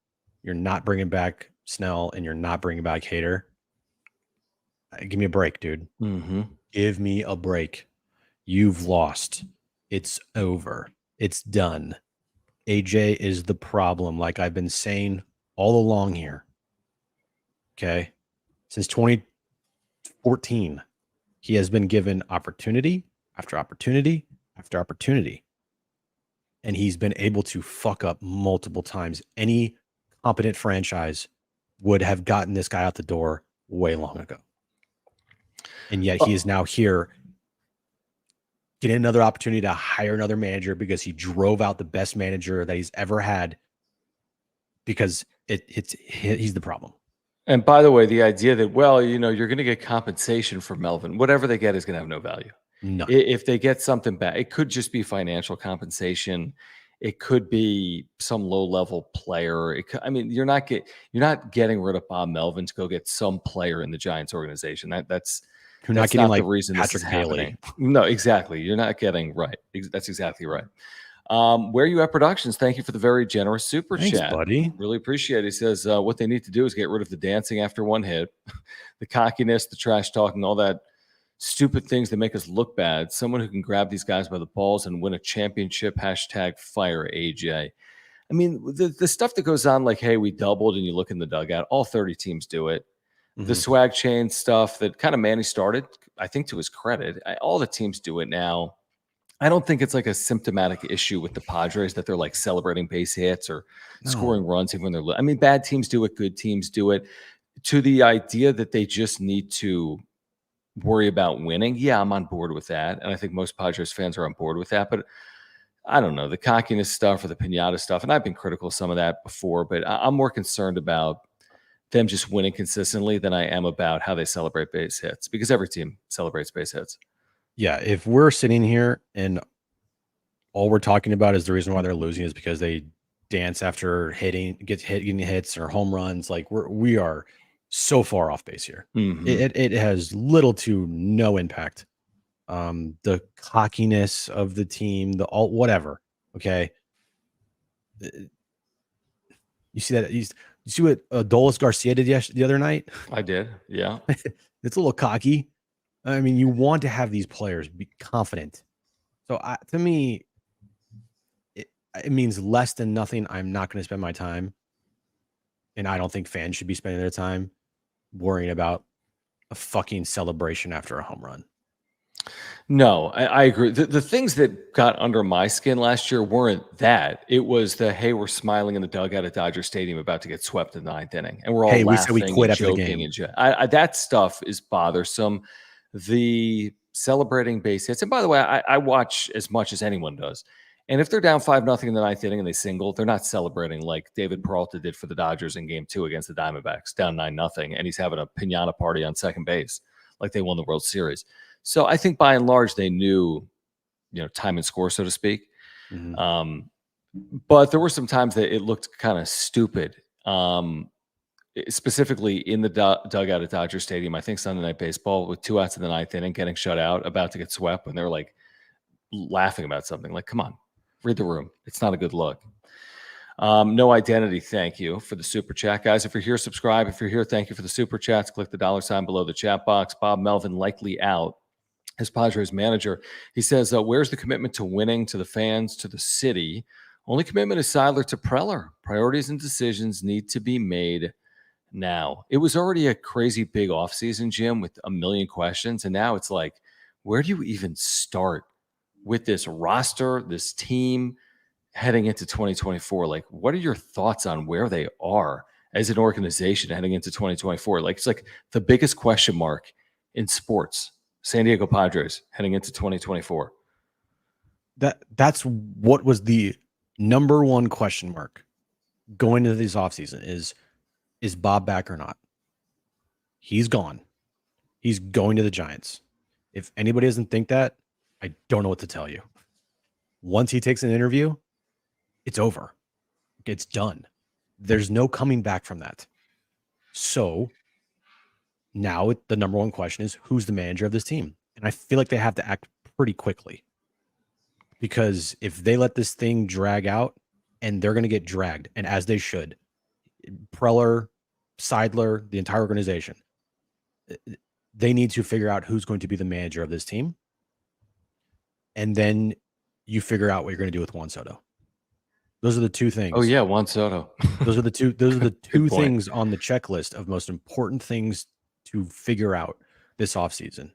Speaker 2: You're not bringing back Snell, and you're not bringing back Hader. Give me a break, dude. Give me a break. You've lost. It's over. It's done. AJ is the problem, like I've been saying all along here. Okay. Since 2014, he has been given opportunity after opportunity after opportunity. And he's been able to fuck up multiple times. Any competent franchise would have gotten this guy out the door way long ago. And yet he is now here getting another opportunity to hire another manager because he drove out the best manager that he's ever had because he's the problem.
Speaker 1: And by the way, the idea that, well, you know, you're going to get compensation for Melvin, whatever they get is going to have no value.
Speaker 2: No.
Speaker 1: If they get something back, it could just be financial compensation. It could be some low-level player. You're not getting rid of Bob Melvin to go get some player in the Giants organization. That's
Speaker 2: You're not
Speaker 1: that's
Speaker 2: getting
Speaker 1: not the
Speaker 2: like
Speaker 1: reason this is
Speaker 2: Patrick Bailey.
Speaker 1: happening. No, exactly. You're not getting right. That's exactly right. Where You At Productions, thank you for the very generous super
Speaker 2: Thanks,
Speaker 1: chat.
Speaker 2: buddy.
Speaker 1: Really appreciate it. He says what they need to do is get rid of the dancing after one hit, the cockiness, the trash talking, all that stupid things that make us look bad. Someone who can grab these guys by the balls and win a championship. #fire AJ. I mean, the stuff that goes on, like, hey, we doubled, and you look in the dugout, all 30 teams do it. The swag chain stuff that kind of Manny started, I think to his credit, all the teams do it now. I don't think it's like a symptomatic issue with the Padres that they're like celebrating base hits or scoring runs even when they're. Bad teams do it, good teams do it. To the idea that they just need to worry about winning, yeah, I'm on board with that, and I think most Padres fans are on board with that. But I don't know, the cockiness stuff or the piñata stuff, and I've been critical of some of that before, but I'm more concerned about them just winning consistently than I am about how they celebrate base hits, because every team celebrates base hits.
Speaker 2: Yeah, if we're sitting here and all we're talking about is the reason why they're losing is because they dance after getting hits or home runs, like we are so far off base here. It has little to no impact. The cockiness of the team, whatever. Okay. You see that? You see what Adolis Garcia did the other night?
Speaker 1: I did. Yeah.
Speaker 2: It's a little cocky. I mean, you want to have these players be confident. So to me, it means less than nothing. I'm not going to spend my time, and I don't think fans should be spending their time worrying about a fucking celebration after a home run.
Speaker 1: No, I agree. The things that got under my skin last year weren't that. It was hey, we're smiling in the dugout at Dodger Stadium about to get swept in the ninth inning, and we're all laughing
Speaker 2: we said we quit
Speaker 1: and
Speaker 2: after
Speaker 1: joking
Speaker 2: the game.
Speaker 1: and that stuff is bothersome. The celebrating base hits, and by the way, I watch as much as anyone does. And if they're down 5-0 in the ninth inning and they single, they're not celebrating like David Peralta did for the Dodgers in Game 2 against the Diamondbacks, down 9-0, and he's having a piñata party on second base like they won the World Series. So I think by and large they knew, time and score, so to speak. But there were some times that it looked kind of stupid. Specifically in the dugout at Dodger Stadium, I think Sunday Night Baseball, with 2 outs in the ninth inning, getting shut out, about to get swept, when they're like laughing about something. Like, come on, read the room. It's not a good look. No Identity, thank you for the super chat, guys. If you're here, subscribe. If you're here, thank you for the super chats. Click the $ below the chat box. Bob Melvin likely out as Padres manager. He says, where's the commitment to winning, to the fans, to the city? Only commitment is Seidler to Preller. Priorities and decisions need to be made now. It was already a crazy big offseason, Jim, with a million questions. And now it's like, where do you even start with this roster, this team heading into 2024? Like, what are your thoughts on where they are as an organization heading into 2024? Like, it's like the biggest question mark in sports. San Diego Padres heading into 2024.
Speaker 2: That's what was the number one question mark going into this offseason is Bob back or not? He's gone. He's going to the Giants. If anybody doesn't think that, I don't know what to tell you. Once he takes an interview, it's over. It's done. There's no coming back from that. So now the number one question is, who's the manager of this team? And I feel like they have to act pretty quickly, because if they let this thing drag out, and they're going to get dragged, and as they should, Preller, Seidler, the entire organization, they need to figure out who's going to be the manager of this team. And then you figure out what you're going to do with Juan Soto. Those are the two things.
Speaker 1: Oh yeah, Juan Soto.
Speaker 2: Those are the two things on the checklist of most important things to figure out this offseason.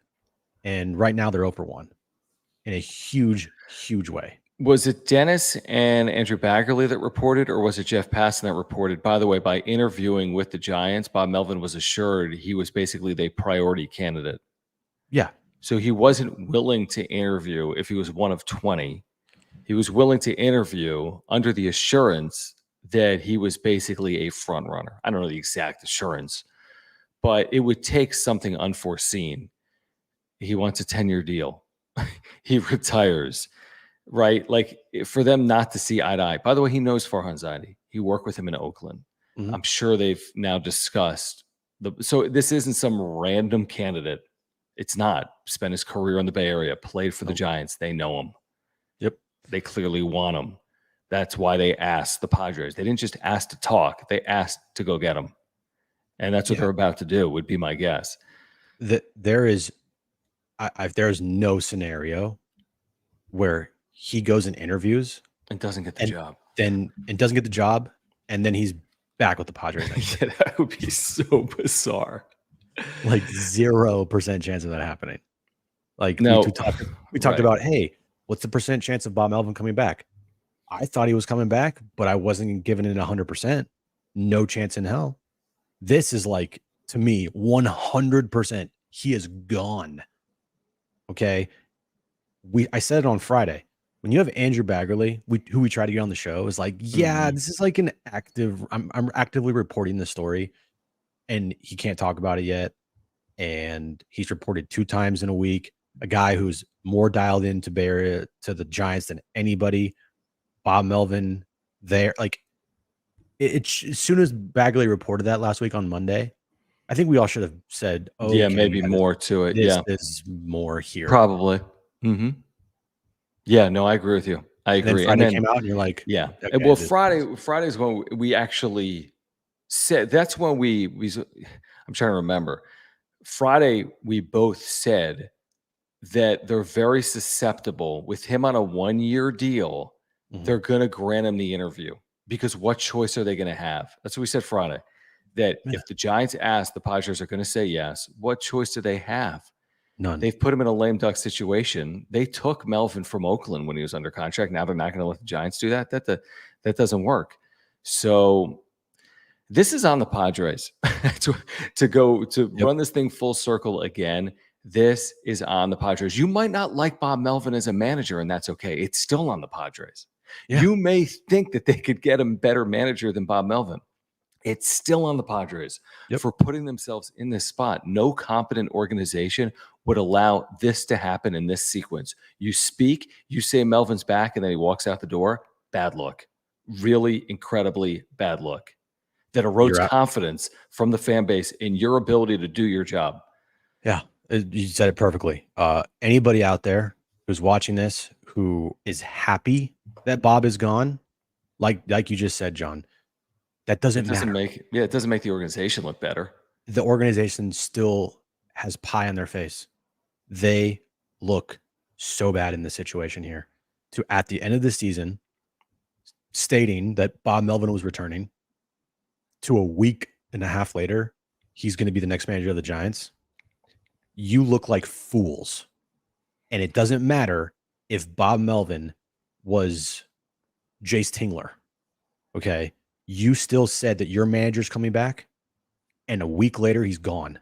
Speaker 2: And right now they're 0-1 in a huge, huge way.
Speaker 1: Was it Dennis and Andrew Baggerly that reported, or was it Jeff Passan that reported? By the way, by interviewing with the Giants, Bob Melvin was assured he was basically the priority candidate.
Speaker 2: Yeah.
Speaker 1: So he wasn't willing to interview if he was one of 20. He was willing to interview under the assurance that he was basically a front runner. I don't know the exact assurance, but it would take something unforeseen. He wants a 10-year deal. He retires. right? Like for them not to see eye to eye. By the way, he knows Farhan Zaidi. He worked with him in Oakland. I'm sure they've now discussed so this isn't some random candidate. It's not. Spent his career in the Bay Area, played for the Giants. They know him.
Speaker 2: Yep.
Speaker 1: They clearly want him. That's why they asked the Padres. They didn't just ask to talk. They asked to go get him. And that's what they're about to do, would be my guess.
Speaker 2: There is no scenario where he goes and interviews
Speaker 1: and doesn't get the job.
Speaker 2: And doesn't get the job, and then he's back with the Padres.
Speaker 1: Yeah, that would be so bizarre.
Speaker 2: Like 0% chance of that happening. Like
Speaker 1: no,
Speaker 2: we talked about, hey, what's the percent chance of Bob Melvin coming back? I thought he was coming back, but I wasn't giving it 100%. No chance in hell. This is like, to me, 100%. He is gone. Okay. I said it on Friday. When you have Andrew Baggerly, who we tried to get on the show, is like, this is like an active. I'm actively reporting the story, and he can't talk about it yet. And he's reported 2 times in a week. A guy who's more dialed into the Giants than anybody. Bob Melvin there. Like as soon as Bagley reported that last week on Monday, I think we all should have said, "Oh,
Speaker 1: yeah, maybe more to it."
Speaker 2: There's more here,
Speaker 1: probably. Yeah, no, I agree with you. I agree.
Speaker 2: And then Friday came out, and you're like,
Speaker 1: "Yeah." Okay, well, Friday's when we actually said. That's when we. I'm trying to remember. Friday, we both said that they're very susceptible with him on a 1-year deal. They're going to grant him the interview because what choice are they going to have? That's what we said Friday. That if the Giants ask, the Padres are going to say yes. What choice do they have?
Speaker 2: None.
Speaker 1: They've put him in a lame duck situation. They took Melvin from Oakland when he was under contract. Now they're not going to let the Giants do that. That doesn't work. So this is on the Padres to run this thing full circle again. This is on the Padres. You might not like Bob Melvin as a manager, and that's okay. It's still on the Padres. Yeah. You may think that they could get a better manager than Bob Melvin. It's still on the Padres for putting themselves in this spot. No competent organization would allow this to happen in this sequence. You speak, you say Melvin's back, and then he walks out the door. Bad look. Really incredibly bad look. That erodes confidence from the fan base in your ability to do your job.
Speaker 2: Yeah, you said it perfectly. Anybody out there who's watching this who is happy that Bob is gone, like you just said, John, that doesn't matter.
Speaker 1: It doesn't make the organization look better.
Speaker 2: The organization still has pie on their face. They look so bad in this situation here. To at the end of the season, stating that Bob Melvin was returning, to a week and a half later, he's going to be the next manager of the Giants. You look like fools. And it doesn't matter if Bob Melvin was Jace Tingler. Okay. You still said that your manager's coming back, and a week later he's gone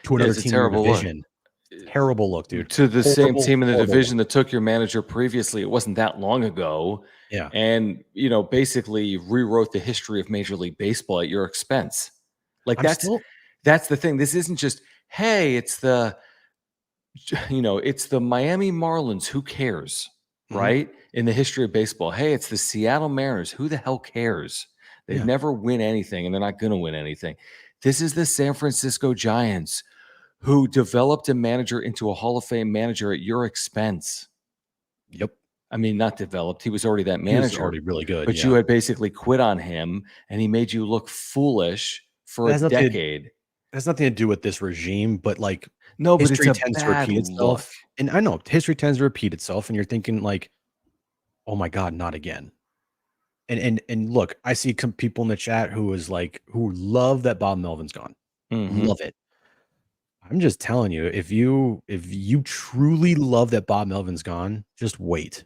Speaker 2: to another team in the division. Terrible look, dude.
Speaker 1: To the same team in the division that took your manager previously. It wasn't that long ago.
Speaker 2: Yeah.
Speaker 1: And, basically rewrote the history of Major League Baseball at your expense. Like that's the thing. This isn't just, hey, it's the Miami Marlins. Who cares? Right? In the history of baseball. Hey, it's the Seattle Mariners. Who the hell cares? They never win anything, and they're not going to win anything. This is the San Francisco Giants, who developed a manager into a Hall of Fame manager at your expense.
Speaker 2: Yep.
Speaker 1: I mean, not developed. He was already that manager. He was
Speaker 2: already really good.
Speaker 1: But you had basically quit on him, and he made you look foolish for a decade.
Speaker 2: It has nothing to do with this regime, but
Speaker 1: no, but
Speaker 2: history
Speaker 1: it's
Speaker 2: tends to repeat itself. And I know history tends to repeat itself, and you're thinking like, oh my God, not again. And look, I see people in the chat who love that Bob Melvin's gone. Love it. I'm just telling you, if you truly love that Bob Melvin's gone, just wait.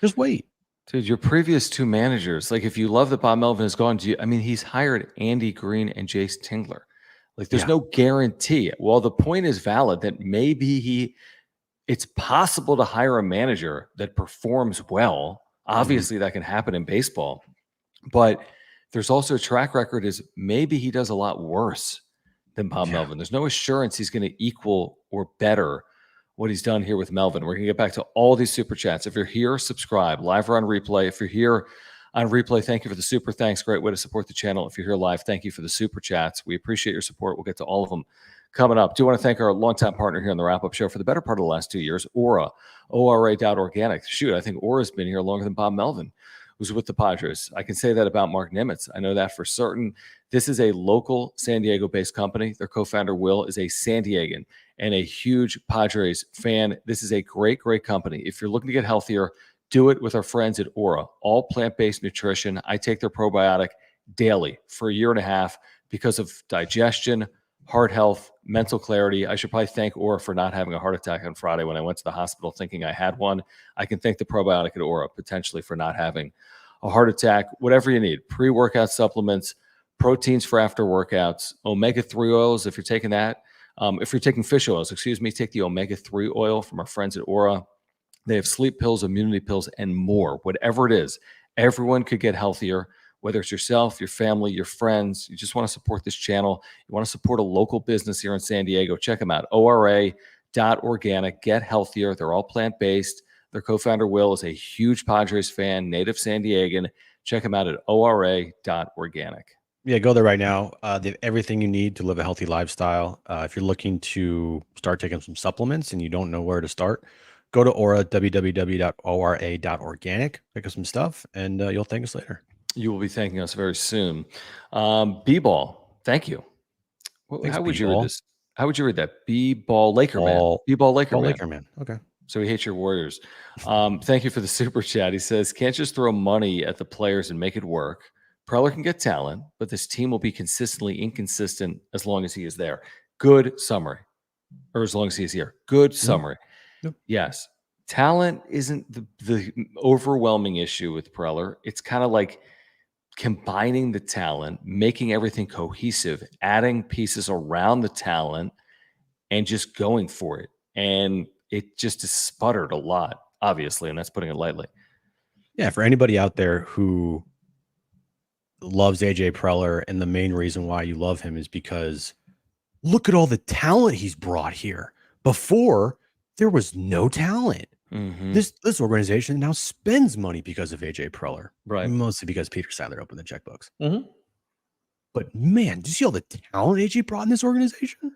Speaker 2: Just wait.
Speaker 1: Dude, your previous 2 managers, if you love that Bob Melvin is gone, he's hired Andy Green and Jace Tingler. There's no guarantee. Well, the point is valid that maybe it's possible to hire a manager that performs well. Obviously, that can happen in baseball. But there's also a track record is maybe he does a lot worse than Bob Melvin. There's no assurance he's going to equal or better what he's done here with Melvin. We're going to get back to all these super chats. If you're here, subscribe. Live or on replay. If you're here on replay, thank you for the super thanks. Great way to support the channel. If you're here live, thank you for the super chats. We appreciate your support. We'll get to all of them coming up. Do want to thank our longtime partner here on the wrap-up show for the better part of the last 2 years, Aura, ORA.organic. Shoot, I think Aura's been here longer than Bob Melvin, who's with the Padres. I can say that about Mark Nimitz. I know that for certain. This is a local San Diego-based company. Their co-founder, Will, is a San Diegan and a huge Padres fan. This is a great, great company. If you're looking to get healthier, do it with our friends at Aura. All plant-based nutrition. I take their probiotic daily for a year and a half because of digestion, heart health, mental clarity. I should probably thank Aura for not having a heart attack on Friday when I went to the hospital thinking I had one. I can thank the probiotic at Aura potentially for not having a heart attack. Whatever you need, pre-workout supplements, proteins for after workouts, omega-3 oils if you're taking that. If you're taking fish oils, take the omega-3 oil from our friends at Aura. They have sleep pills, immunity pills, and more. Whatever it is, everyone could get healthier. Whether it's yourself, your family, your friends, you just want to support this channel. You want to support a local business here in San Diego. Check them out, ORA.organic. Get healthier. They're all plant-based. Their co-founder, Will, is a huge Padres fan, native San Diegan. Check them out at ORA.organic.
Speaker 2: Yeah, go there right now. They have everything you need to live a healthy lifestyle. If you're looking to start taking some supplements and you don't know where to start, go to Aura, www.ora.organic. Pick up some stuff, and you'll thank us later.
Speaker 1: You will be thanking us very soon. B-ball, thank you.
Speaker 2: Thanks,
Speaker 1: how would you
Speaker 2: B-ball.
Speaker 1: read this? How would you read that? B-ball Laker man. B-ball Laker man.
Speaker 2: Laker man. Okay.
Speaker 1: So he hates your Warriors. Thank you for the super chat. He says, can't just throw money at the players and make it work. Preller can get talent, but this team will be consistently inconsistent as long as he is there. Good summary. Or as long as he is here. Good summary.
Speaker 2: Yep.
Speaker 1: Yes. Talent isn't the overwhelming issue with Preller. It's kind of like combining the talent, making everything cohesive, adding pieces around the talent, and just going for it. And it just has sputtered a lot, obviously, and that's putting it lightly.
Speaker 2: Yeah, for anybody out there who loves AJ Preller, and the main reason why you love him is because look at all the talent he's brought here. Before, there was no talent.
Speaker 1: Mm-hmm.
Speaker 2: This organization now spends money because of AJ Preller,
Speaker 1: right?
Speaker 2: Mostly because Peter Sadler opened the checkbooks.
Speaker 1: Mm-hmm.
Speaker 2: But man, do you see all the talent AJ brought in this organization?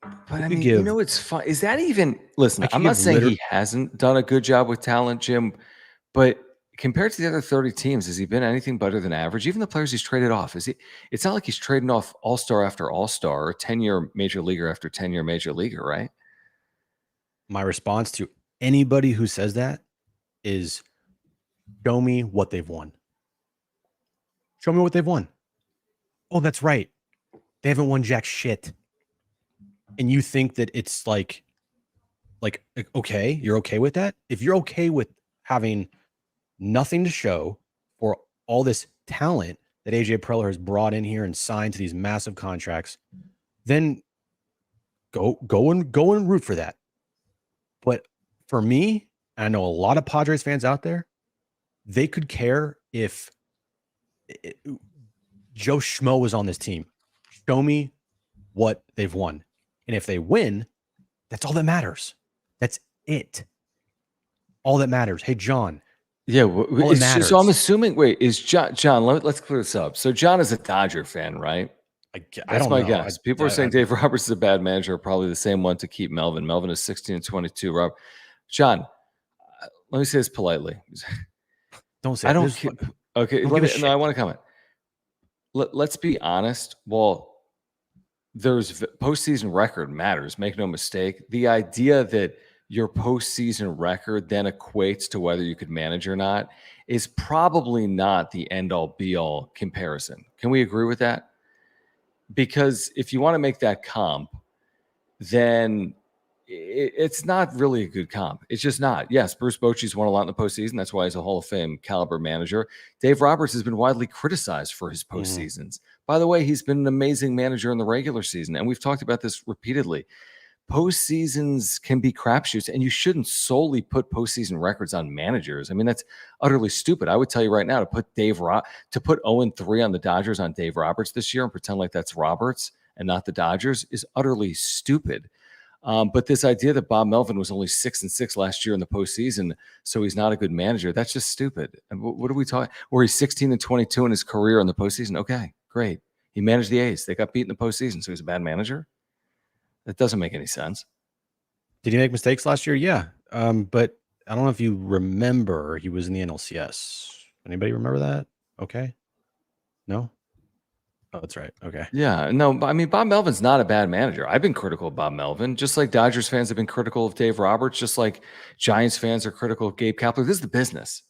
Speaker 1: But I mean, it's fun. Is that even? Listen, I'm not saying he hasn't done a good job with talent, Jim, but compared to the other 30 teams, has he been anything better than average? Even the players he's traded off, is he? It's not like he's trading off all-star after all-star, or 10-year major leaguer after 10-year major leaguer, right?
Speaker 2: My response to anybody who says that is, show me what they've won. Show me what they've won. Oh, that's right. They haven't won jack shit. And you think that it's like, okay, you're okay with that? If you're okay with having nothing to show for all this talent that AJ Preller has brought in here and signed to these massive contracts, then go and root for that. But for me, I know a lot of Padres fans out there, they could care if Joe Schmo was on this team. Show me what they've won. And if they win, that's all that matters. That's it. All that matters. Hey, John.
Speaker 1: Yeah, so I'm assuming. Wait, is John? Let's clear this up. So John is a Dodger fan, right? That's my guess. People are saying Dave Roberts is a bad manager. Probably the same one to keep Melvin. Melvin is 16-22. Rob, John, let me say this politely.
Speaker 2: Don't say.
Speaker 1: I don't. Okay, no, I want to comment. Let's be honest. Well, there's postseason record matters. Make no mistake. The idea that your postseason record then equates to whether you could manage or not is probably not the end-all be-all comparison. Can we agree with that? Because if you want to make that comp, then it's not really a good comp. It's just not. Yes, Bruce Bochy's won a lot in the postseason. That's why he's a Hall of Fame caliber manager. Dave Roberts has been widely criticized for his postseasons. By the way, he's been an amazing manager in the regular season, and we've talked about this repeatedly. Postseasons can be crapshoots, and you shouldn't solely put postseason records on managers. I mean, that's utterly stupid. I would tell you right now to put 0-3 on the Dodgers on Dave Roberts this year and pretend like that's Roberts and not the Dodgers is utterly stupid. But this idea that Bob Melvin was only 6-6 last year in the postseason, so he's not a good manager, that's just stupid. And what are we talking? Or he's 16-22 in his career in the postseason. Okay, great. He managed the A's. They got beat in the postseason, so he's a bad manager? That doesn't make any sense.
Speaker 2: Did he make mistakes last year? Yeah. But I don't know if you remember, he was in the NLCS. Anybody remember that? Okay. No? Oh, that's right. Okay.
Speaker 1: Yeah, no, I mean, Bob Melvin's not a bad manager. I've been critical of Bob Melvin, just like Dodgers fans have been critical of Dave Roberts, just like Giants fans are critical of Gabe Kapler. This is the business.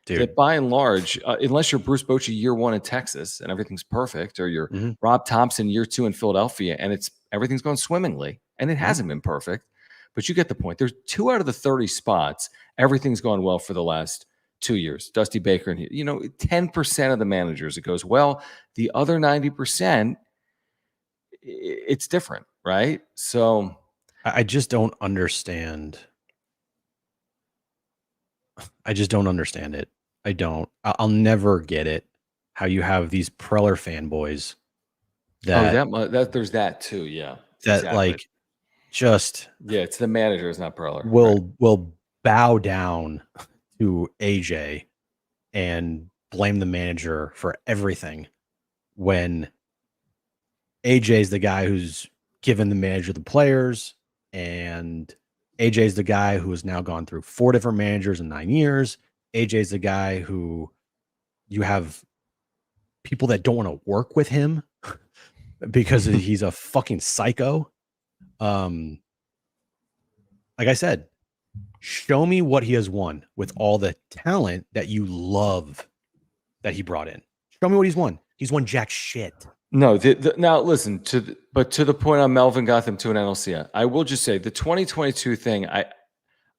Speaker 2: Dude.
Speaker 1: That by and large, unless you're Bruce Bochy year 1 in Texas and everything's perfect, or you're Rob Thompson year 2 in Philadelphia and everything's going swimmingly, and it hasn't been perfect, but you get the point. There's 2 out of the 30 spots, everything's gone well for the last 2 years. Dusty Baker, and 10% of the managers it goes well. The other 90%, it's different, right? So
Speaker 2: I just don't understand. I just don't understand it. I don't. I'll never get it. How you have these Preller fanboys
Speaker 1: that there's that too, yeah.
Speaker 2: That
Speaker 1: exactly.
Speaker 2: like just
Speaker 1: it's the manager, it's not Preller.
Speaker 2: Will bow down to AJ and blame the manager for everything when AJ's the guy who's given the manager the players, and AJ's the guy who has now gone through 4 different managers in 9 years. AJ's the guy who you have people that don't want to work with him because he's a fucking psycho. Like I said, show me what he has won with all the talent that you love that he brought in. Show me what he's won. He's won jack shit.
Speaker 1: No, now listen to the point on Melvin got them to an NLCS. I will just say the 2022 thing.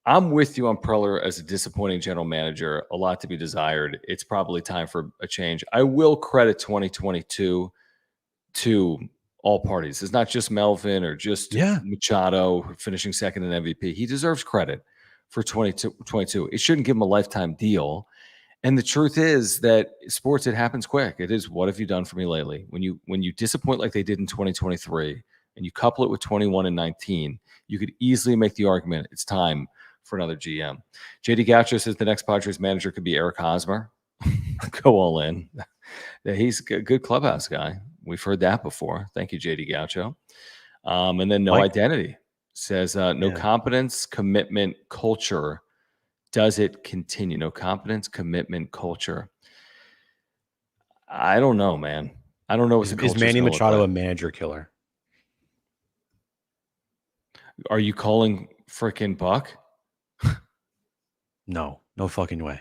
Speaker 1: I'm with you on Preller as a disappointing general manager. A lot to be desired. It's probably time for a change. I will credit 2022 to all parties. It's not just Melvin or just Machado finishing second in MVP. He deserves credit for 2022. It shouldn't give him a lifetime deal. And the truth is that sports, it happens quick. It is, what have you done for me lately? When you disappoint like they did in 2023 and you couple it with 21 and 19, you could easily make the argument it's time for another GM. JD Gaucho says the next Padres manager could be Eric Hosmer. Go all in. He's a good clubhouse guy. We've heard that before. Thank you, JD Gaucho. And then No Identity says no competence, commitment, culture. Does it continue? No competence, commitment, culture. I don't know, man. I don't know.
Speaker 2: Is Manny Machado a manager killer?
Speaker 1: Are you calling frickin' Buck?
Speaker 2: No fucking way.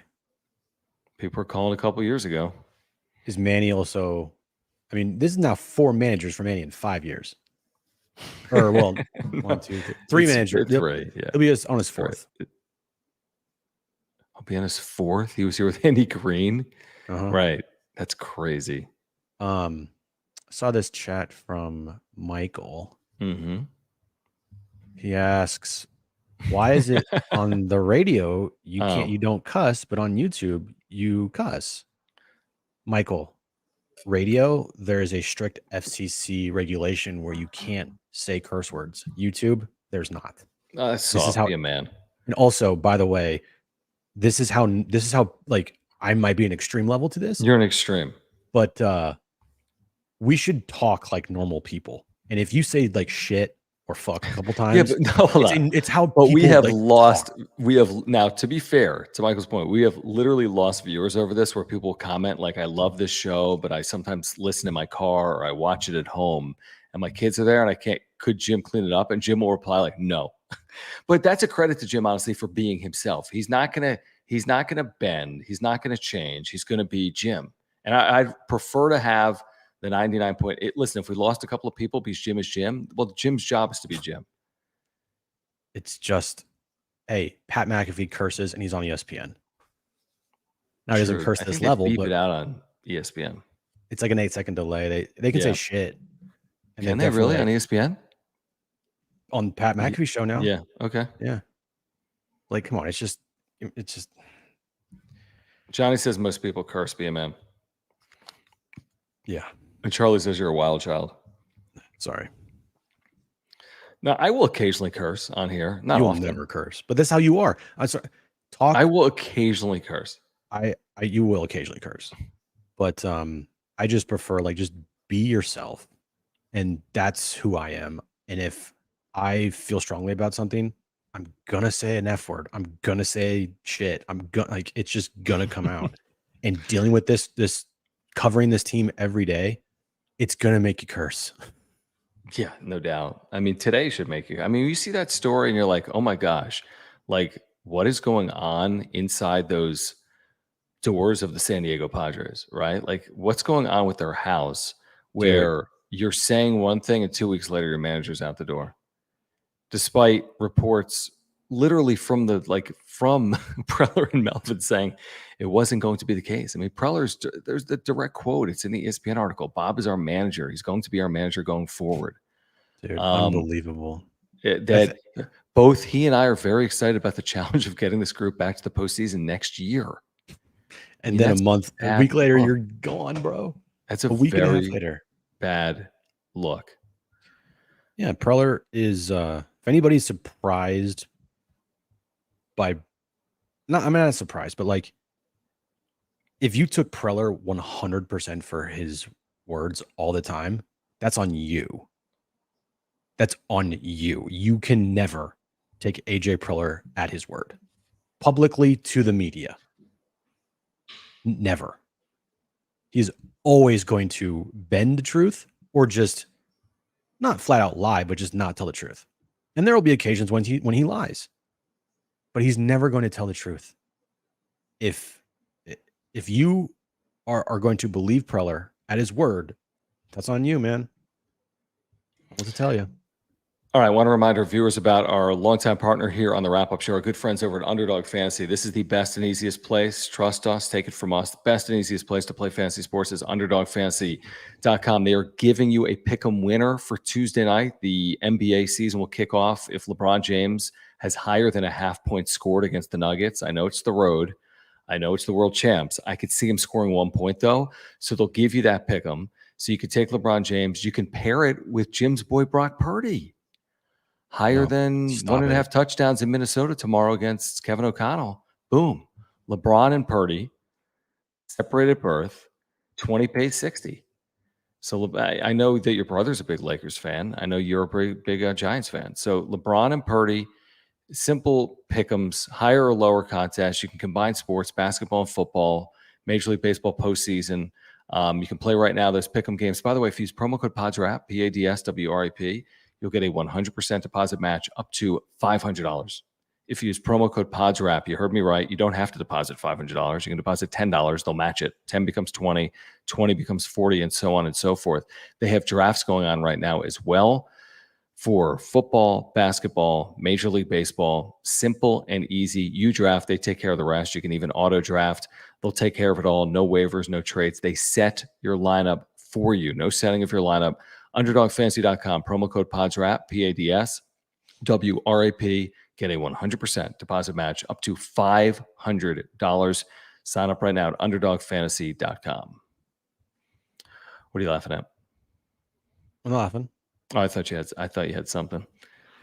Speaker 1: People were calling a couple years ago.
Speaker 2: Is Manny also? I mean, this is now 4 managers for Manny in 5 years. Or 1, 2, 3 managers.
Speaker 1: 3. Yeah,
Speaker 2: he'll be on his 4th.
Speaker 1: I'll be on his 4th. He was here with Andy Green. Right. That's crazy.
Speaker 2: Saw this chat from Michael.
Speaker 1: Mm-hmm.
Speaker 2: He asks, why is it on the radio you don't cuss, but on YouTube you cuss? Michael, radio, there is a strict FCC regulation where you can't say curse words. YouTube, there's not.
Speaker 1: This is how, man.
Speaker 2: And also, by the way, this is how like I might be an extreme level to this.
Speaker 1: You're an extreme,
Speaker 2: but we should talk like normal people. And if you say like shit or fuck a couple times, it's how.
Speaker 1: But we have lost. Talk. We have now. To be fair to Michael's point, we have literally lost viewers over this, where people comment like, "I love this show, but I sometimes listen in my car or I watch it at home, and my kids are there, and I can't. Could Jim clean it up?" And Jim will reply like, "No." But that's a credit to Jim, honestly, for being himself. He's not gonna bend. He's not gonna change. He's gonna be Jim. And I'd prefer to have the 99 point. Listen, if we lost a couple of people because Jim is Jim, well, Jim's job is to be Jim.
Speaker 2: It's just, hey, Pat McAfee curses and he's on ESPN. Now he doesn't curse this level,
Speaker 1: but it out on ESPN.
Speaker 2: It's like an 8-second delay. They can say shit.
Speaker 1: And can they really on ESPN?
Speaker 2: On Pat McAfee show now?
Speaker 1: Yeah. Okay.
Speaker 2: Yeah. Like, come on. It's just.
Speaker 1: Johnny says most people curse BMM.
Speaker 2: Yeah.
Speaker 1: And Charlie says you're a wild child.
Speaker 2: Sorry.
Speaker 1: Now, I will occasionally curse on here. Not
Speaker 2: You'll
Speaker 1: often.
Speaker 2: never curse, but that's how you are. I'm sorry. Talk.
Speaker 1: I will occasionally curse.
Speaker 2: You will occasionally curse, but I just prefer like just be yourself, and that's who I am. And if I feel strongly about something, I'm gonna say an F word. I'm gonna say shit. I'm gonna like it's just gonna come out. And dealing with this covering this team every day, it's gonna make you curse.
Speaker 1: Yeah, no doubt. I mean, today should make you. I mean, you see that story and you're like, oh my gosh, like what is going on inside those doors of the San Diego Padres, right? Like what's going on with their house where you're saying one thing and 2 weeks later your manager's out the door, despite reports literally from Preller and Melvin saying it wasn't going to be the case. I mean, there's the direct quote. It's in the ESPN article. Bob is our manager. He's going to be our manager going forward.
Speaker 2: Dude, unbelievable.
Speaker 1: That both he and I are very excited about the challenge of getting this group back to the postseason next year.
Speaker 2: And then a week later, you're gone, bro.
Speaker 1: That's a
Speaker 2: week and a half
Speaker 1: very
Speaker 2: later.
Speaker 1: Bad look.
Speaker 2: Yeah, Preller is if anybody's surprised by I'm not surprised, but like if you took Preller 100% for his words all the time, that's on you. That's on you. You can never take AJ Preller at his word publicly to the media. Never. He's always going to bend the truth or just not flat out lie, but just not tell the truth. And there will be occasions when he lies, but he's never going to tell the truth. If you are going to believe Preller at his word, that's on you, man. What to tell you.
Speaker 1: All right, I want to remind our viewers about our longtime partner here on the Wrap-Up Show, our good friends over at Underdog Fantasy. This is the best and easiest place. Trust us. Take it from us. The best and easiest place to play fantasy sports is UnderdogFantasy.com. They are giving you a pick'em winner for Tuesday night. The NBA season will kick off if LeBron James has higher than a half-point scored against the Nuggets. I know it's the road. I know it's the world champs. I could see him scoring 1 point, though. So they'll give you that pick'em. So you can take LeBron James. You can pair it with Jim's boy Brock Purdy. Higher than 1.5 touchdowns in Minnesota tomorrow against Kevin O'Connell. Boom. LeBron and Purdy, separated birth, 20 pays 60. So I know that your brother's a big Lakers fan. I know you're a big Giants fan. So LeBron and Purdy, simple pick'ems, higher or lower contest. You can combine sports, basketball and football, Major League Baseball postseason. You can play right now those pick'em games. By the way, if you use promo code PADSWRAP, PADSWRAP, you'll get a 100% deposit match up to $500. If you use promo code PADSWRAP, you heard me right. You don't have to deposit $500. You can deposit $10. They'll match it. 10 becomes 20, 20 becomes 40, and so on and so forth. They have drafts going on right now as well for football, basketball, Major League Baseball. Simple and easy. You draft, they take care of the rest. You can even auto draft. They'll take care of it all. No waivers, no trades. They set your lineup for you. No setting of your lineup. UnderdogFantasy.com, promo code PADSWRAP, PADSWRAP. Get a 100% deposit match up to $500. Sign up right now at UnderdogFantasy.com. What are you laughing at?
Speaker 2: I'm laughing.
Speaker 1: Oh, I thought you had something.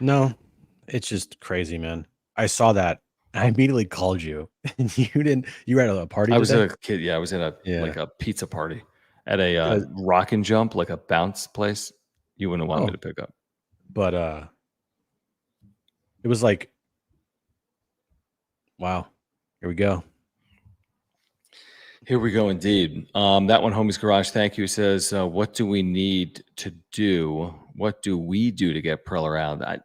Speaker 2: No, it's just crazy, man. I saw that. I immediately called you, and you were at a party.
Speaker 1: I was at a kid. Yeah, I was in like a pizza party at a rock and jump, like a bounce place. You wouldn't want me to pick up.
Speaker 2: But it was like, wow, here we go.
Speaker 1: Here we go, indeed. That one, Homie's Garage, thank you, says, what do we need to do? What do we do to get Preller out?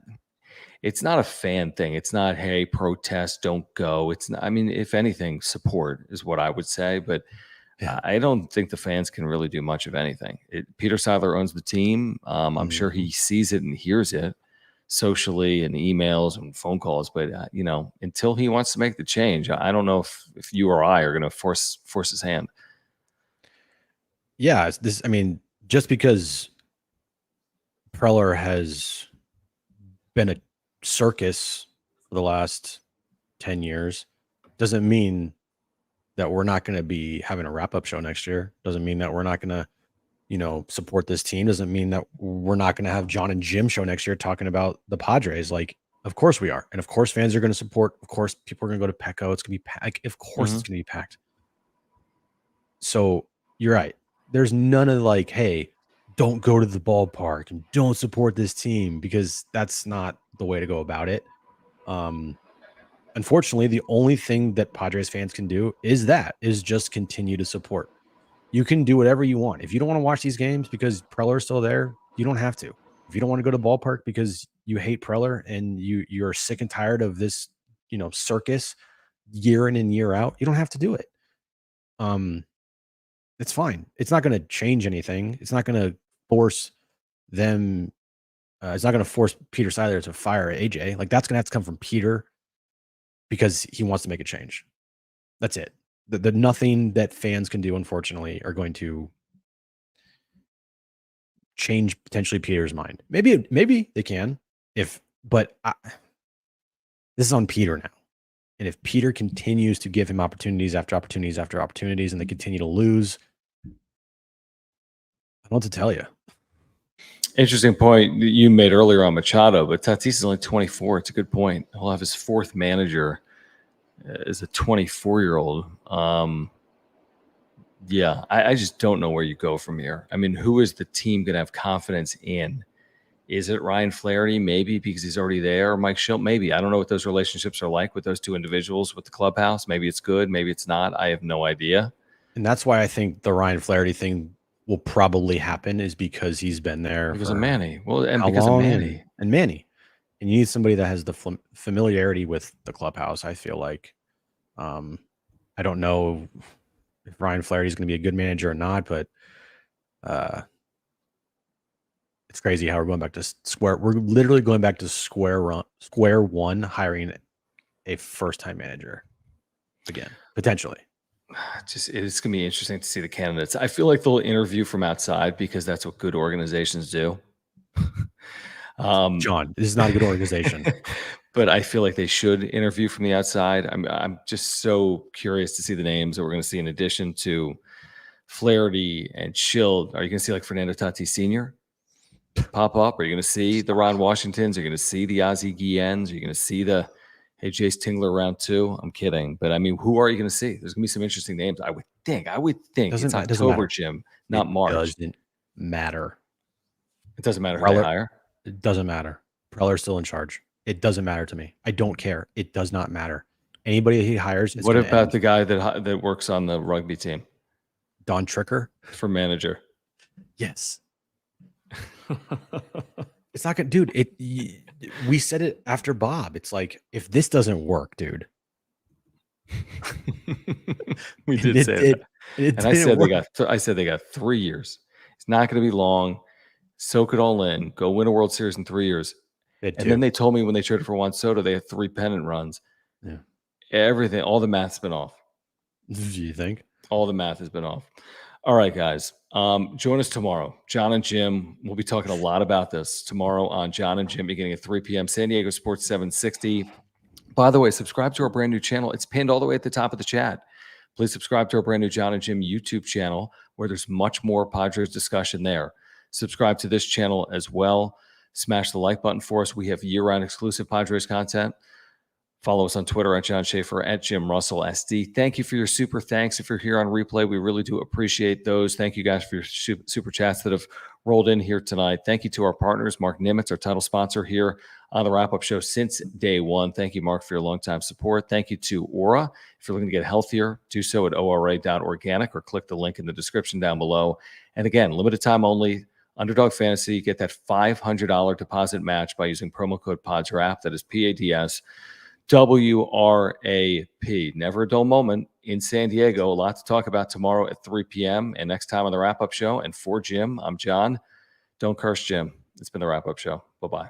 Speaker 1: It's not a fan thing. It's not, hey, protest, don't go. It's not, I mean, if anything, support is what I would say. But I don't think the fans can really do much of anything. Peter Seidler owns the team. I'm sure he sees it and hears it socially and emails and phone calls. But, until he wants to make the change, I don't know if you or I are going to force his hand.
Speaker 2: Yeah, just because Preller has been a circus for the last 10 years doesn't mean that we're not going to be having a wrap-up show next year. Doesn't mean that we're not going to support this team doesn't mean that we're not going to have John and Jim show next year talking about the Padres. Like, of course we are. And of course fans are going to support. Of course people are going to go to Petco. It's going to be packed. Of course it's going to be packed. So you're right. There's none of like, hey, don't go to the ballpark and don't support this team, because that's not the way to go about it. Unfortunately, the only thing that Padres fans can do is just continue to support. You can do whatever you want. If you don't want to watch these games because Preller is still there, you don't have to. If you don't want to go to the ballpark because you hate Preller and you're sick and tired of this, circus year in and year out, you don't have to do it. It's fine. It's not going to change anything. It's not going to force them. It's not going to force Peter Siler to fire AJ. Like, that's going to have to come from Peter because he wants to make a change. That's it. The nothing that fans can do, unfortunately, are going to change potentially Peter's mind. Maybe they can, but this is on Peter now. And if Peter continues to give him opportunities after opportunities after opportunities, and they continue to lose, I don't know what to tell you.
Speaker 1: Interesting point you made earlier on Machado, but Tatis is only 24. It's a good point. He'll have his fourth manager as a 24-year-old. Yeah, I just don't know where you go from here. I mean, who is the team going to have confidence in? Is it Ryan Flaherty? Maybe, because he's already there. Or Mike Schilt? Maybe. I don't know what those relationships are like with those two individuals with the clubhouse. Maybe it's good. Maybe it's not. I have no idea.
Speaker 2: And that's why I think the Ryan Flaherty thing will probably happen, is because he's been there
Speaker 1: because of Manny. Well, and
Speaker 2: how
Speaker 1: because
Speaker 2: long?
Speaker 1: of Manny.
Speaker 2: And Manny. And you need somebody that has the familiarity with the clubhouse, I feel like. I don't know if Ryan Flaherty is going to be a good manager or not, but it's crazy how we're going back to square. We're literally going back to square one, hiring a first-time manager again, potentially.
Speaker 1: It's going to be interesting to see the candidates. I feel like they'll interview from outside because that's what good organizations do.
Speaker 2: John, this is not a good organization.
Speaker 1: But I feel like they should interview from the outside. I'm just so curious to see the names that we're going to see in addition to Flaherty and Schilt. Are you going to see like Fernando Tatis Sr. pop up? Are you going to see the Ron Washingtons? Are you going to see the Ozzie Guillens? Are you going to see the Jace Tingler round 2? I'm kidding. But I mean, who are you going to see? There's going to be some interesting names. I would think it's October, Jim, not March.
Speaker 2: It doesn't matter.
Speaker 1: It doesn't matter who they hire.
Speaker 2: It doesn't matter. Preller's still in charge. It doesn't matter to me. I don't care. It does not matter. Anybody he hires.
Speaker 1: What about the guy that works on the rugby team?
Speaker 2: Don Tricker
Speaker 1: for manager.
Speaker 2: Yes. It's not good, dude. We said it after Bob. It's like, if this doesn't work, dude.
Speaker 1: We did say that. And I said they got 3 years. It's not going to be long. Soak it all in. Go win a World Series in 3 years. And then they told me when they traded for Juan Soto, they had 3 pennant runs.
Speaker 2: Yeah.
Speaker 1: Everything, all the math's been off.
Speaker 2: Do you think?
Speaker 1: All the math has been off. All right, guys. Join us tomorrow. John and Jim. We'll be talking a lot about this tomorrow on John and Jim, beginning at 3 p.m. San Diego Sports 760. By the way, subscribe to our brand new channel. It's pinned all the way at the top of the chat. Please subscribe to our brand new John and Jim YouTube channel, where there's much more Padres discussion there. Subscribe to this channel as well. Smash the like button for us. We have year-round exclusive Padres content. Follow us on Twitter at John Schaefer, at Jim Russell SD. Thank you for your super thanks. If you're here on replay, we really do appreciate those. Thank you guys for your super chats that have rolled in here tonight. Thank you to our partners, Mark Nimitz, our title sponsor here on the wrap-up show since day one. Thank you, Mark, for your longtime support. Thank you to Aura. If you're looking to get healthier, do so at ora.organic or click the link in the description down below. And again, limited time only. Underdog Fantasy, get that $500 deposit match by using promo code PADSWRAP. That is PADS WRAP. Never a dull moment in San Diego. A lot to talk about tomorrow at 3 p.m. and next time on the wrap-up show. And for Jim, I'm John. Don't curse Jim. It's been the wrap-up show. Bye-bye.